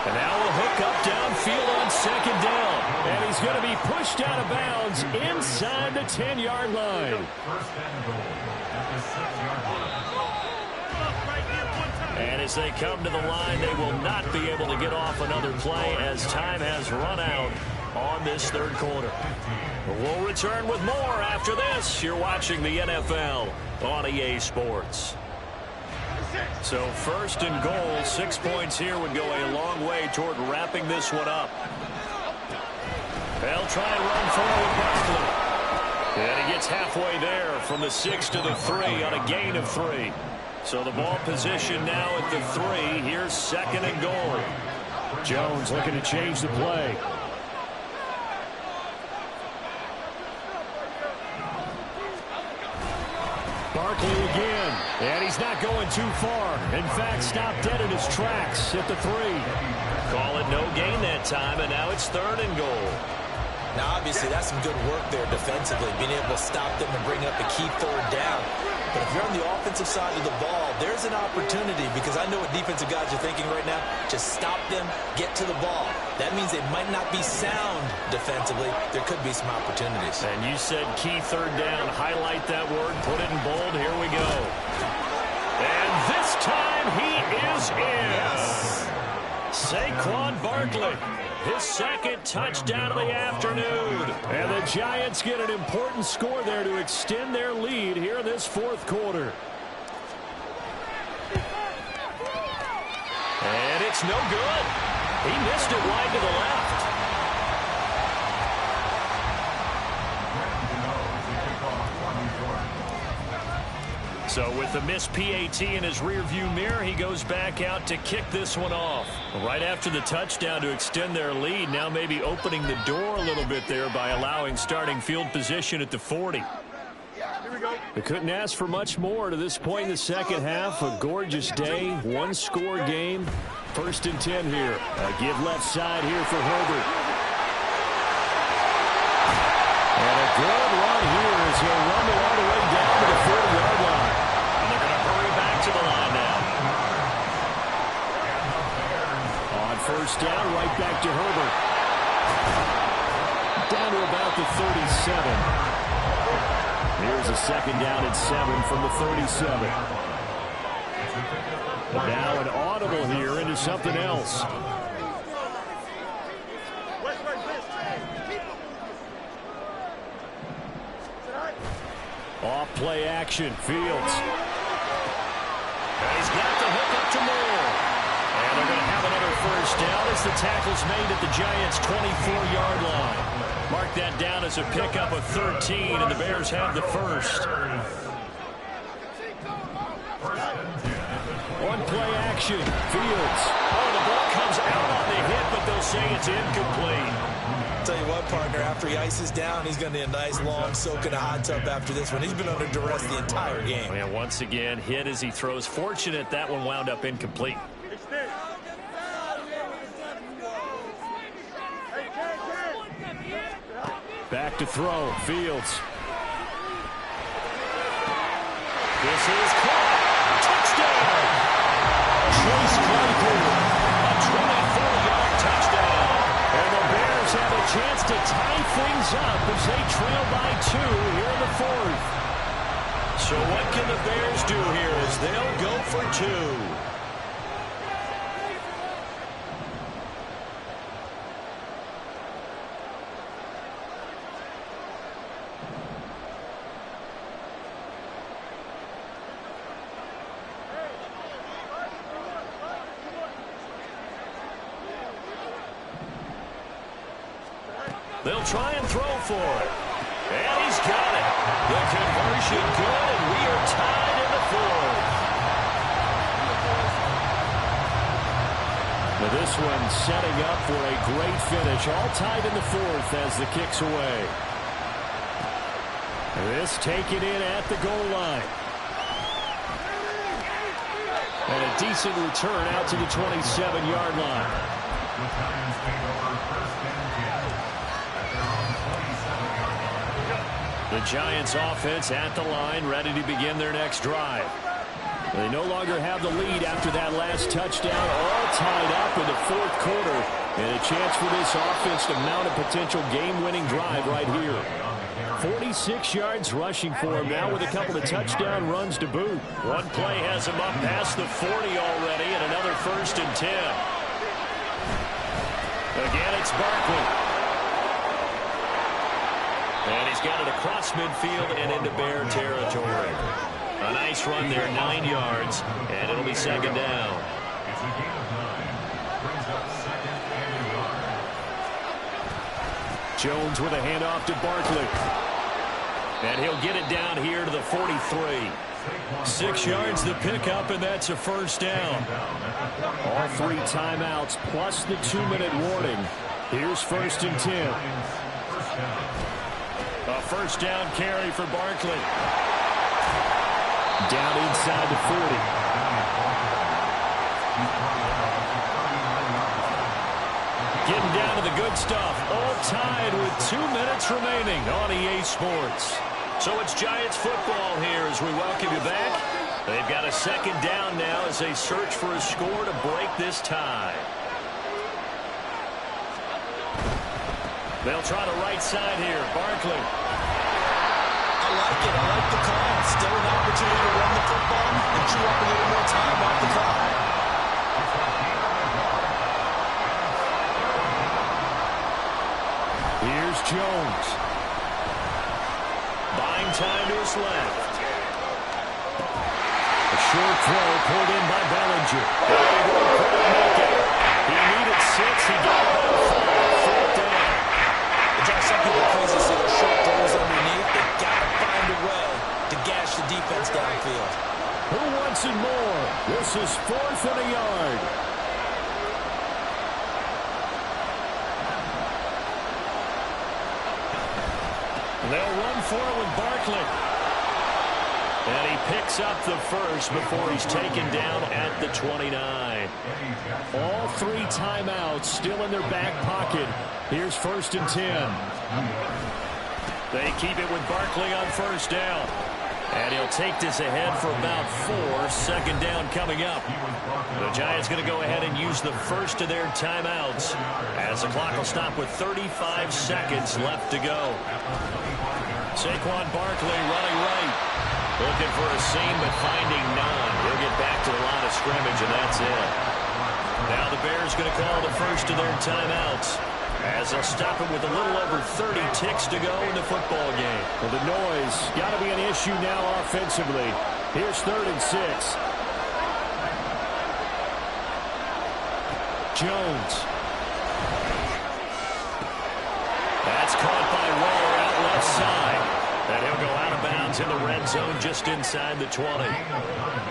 And now a hook up downfield on second down. And he's going to be pushed out of bounds inside the 10-yard line. First and goal at the 6-yard line. And as they come to the line, they will not be able to get off another play as time has run out on this third quarter. We'll return with more after this. You're watching the NFL on EA Sports. So first and goal, 6 points here would go a long way toward wrapping this one up. They'll try and run forward Barkley. And he gets halfway there from the 6 to the 3 on a gain of 3. So the ball position now at the 3. Here's second and goal. Jones looking to change the play. Barkley again. And he's not going too far. In fact, stopped dead in his tracks at the 3. Call it no gain that time, and now it's third and goal. Now, obviously, that's some good work there defensively, being able to stop them and bring up a key third down. But if you're on the offensive side of the ball, there's an opportunity, because I know what defensive guys are thinking right now. Just stop them, get to the ball. That means they might not be sound defensively. There could be some opportunities. And you said key third down. Highlight that word. Put it in bold. Here we go. And this time he is in. Yes. Saquon Barkley. His second touchdown of the afternoon. And the Giants get an important score there to extend their lead here in this fourth quarter. And it's no good. He missed it wide to the left. So with the missed PAT in his rearview mirror, he goes back out to kick this one off. Right after the touchdown to extend their lead, now maybe opening the door a little bit there by allowing starting field position at the 40. They couldn't ask for much more to this point in the second half. A gorgeous day, one-score game. First and 10 here. A give left side here for Herbert. And a good run here as he'll rumble all the way down to the 40-yard line. And they're going to hurry back to the line now. On first down, right back to Herbert. Down to about the 37. Here's a second down and 7 from the 37. Now an audible here into something else. Off play action, Fields. And he's got the hook up to Moore. And they're going to have another first down as the tackle's made at the Giants' 24-yard line. Mark that down as a pickup of 13, and the Bears have the first. One play action, Fields. Oh, the ball comes out on the hit, but they'll say it's incomplete. tell you what, partner, after he ices down, he's going to need a nice long soak in a hot tub after this one. He's been under duress the entire game. And once again, hit as he throws. Fortunate that one wound up incomplete. Back to throw. Fields. This is caught. Touchdown. Chase Claypool. A 24-yard touchdown. And the Bears have a chance to tie things up as they trail by 2 here in the 4th. So what can the Bears do here as they'll go for 2? They'll try and throw for it. And he's got it. The conversion good, and we are tied in the 4th. Now this one setting up for a great finish. All tied in the 4th as the kick's away. This taken in at the goal line. And a decent return out to the 27-yard line. The Giants take over 1st and 10. The Giants offense at the line, ready to begin their next drive. They no longer have the lead after that last touchdown, all tied up in the 4th quarter. And a chance for this offense to mount a potential game-winning drive right here. 46 yards rushing for him now with a couple of touchdown runs to boot. One play has him up past the 40 already, and another 1st and 10. Again, it's Barkley. And he's got it across midfield and into Bear territory. A nice run there, 9 yards, and it'll be 2nd down. It's a gain of 9. Brings up 2nd and a yard. Jones with a handoff to Barkley. And he'll get it down here to the 43. 6 yards to pick up, and that's a 1st down. All 3 timeouts plus the 2-minute warning. Here's 1st and 10. A 1st down carry for Barkley. Down inside the 40. Getting down to the good stuff. All tied with 2 minutes remaining on EA Sports. So it's Giants football here as we welcome you back. They've got a 2nd down now as they search for a score to break this tie. They'll try the right side here. Barkley. I like it. I like the call. Still an opportunity to run the football and chew up a little more time off the clock. Here's Jones. Buying time to his left. A short throw pulled in by Bellinger. He needed 6. He got about 4. 4th down. It drives some people crazy to see those short throws underneath. They've got to find a way to gash the defense downfield. Who wants it more? This is 4th and a yard. They'll run for it with Barkley. And he picks up the 1st before he's taken down at the 29. All 3 timeouts still in their back pocket. Here's 1st and 10. They keep it with Barkley on 1st down. And he'll take this ahead for about 4. 2nd down coming up. The Giants going to go ahead and use the 1st of their timeouts as the clock will stop with 35 seconds left to go. Saquon Barkley running right. Looking for a seam, but finding none. He'll get back to the line of scrimmage, and that's it. Now the Bears going to call the 1st of their timeouts as they'll stop him with a little over 30 ticks to go in the football game. Well, the noise got to be an issue now offensively. Here's 3rd and 6. Jones. That's caught by Waller out left side. And he'll go out of bounds in the red zone just inside the 20.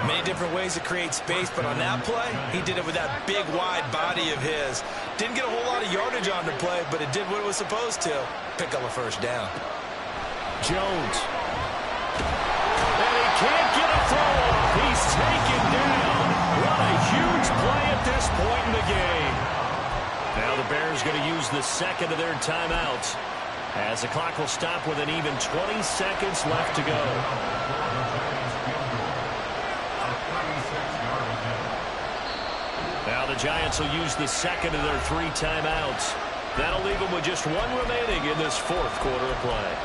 Many different ways to create space, but on that play, he did it with that big, wide body of his. Didn't get a whole lot of yardage on the play, but it did what it was supposed to. Pick up a first down. Jones. And he can't get a throw off. He's taken down. What a huge play at this point in the game. Now the Bears going to use the second of their timeouts, as the clock will stop with an even 20 seconds left to go. Now the Giants will use the second of their 3 timeouts. That'll leave them with just 1 remaining in this fourth quarter of play.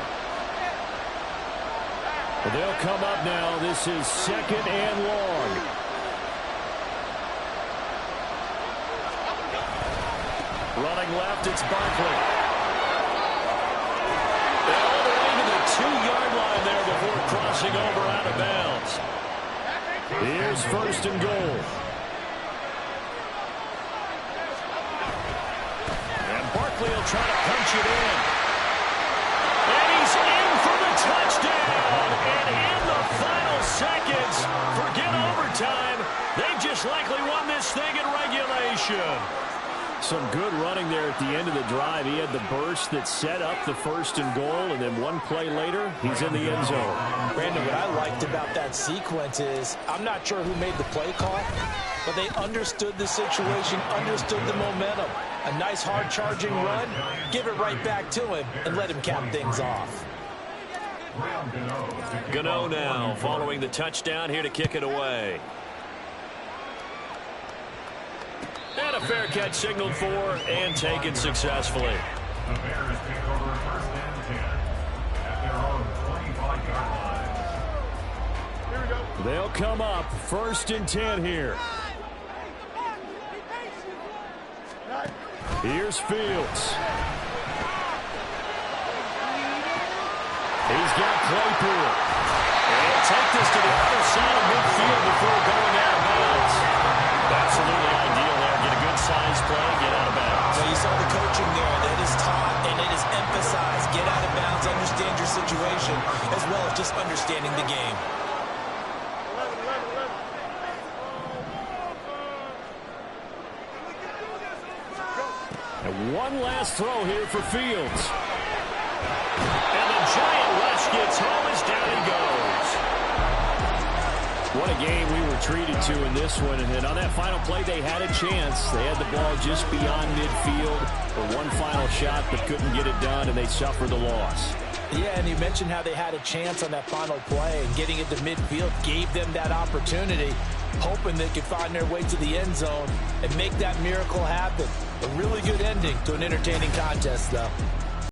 They'll come up now. This is 2nd and long. Running left, it's Barkley. All the way to the 2-yard line there before crossing over out of bounds. Here's 1st and goal. And Barkley will try to punch it in. And he's in for the touchdown. And in the final seconds, forget overtime, they've just likely won this thing in regulation. Some good running there at the end of the drive. He had the burst that set up the 1st and goal, and then 1 play later, he's in the end zone. Brandon, what I liked about that sequence is, I'm not sure who made the play call, but they understood the situation, understood the momentum. A nice hard charging run, give it right back to him, and let him cap things off. Gano now following the touchdown, here to kick it away. And a fair catch signaled for and taken successfully. The Bears take over 1st and 10 at their own 25-yard line. They'll come up 1st and 10 here. Here's Fields. He's got Claypool. And he'll take this to the other side of midfield before going out of bounds. Absolutely ideal there. Get a good size play, get out of bounds. Well, you saw the coaching there. That is taught and it is emphasized. Get out of bounds, understand your situation, as well as just understanding the game. And one last throw here for Fields. And the giant rush gets home as down he goes. What a game we were treated to in this one. And on that final play, they had a chance. They had the ball just beyond midfield for one final shot, but couldn't get it done, and they suffered the loss. Yeah, and you mentioned how they had a chance on that final play, and getting it to midfield gave them that opportunity, hoping they could find their way to the end zone and make that miracle happen. A really good ending to an entertaining contest, though.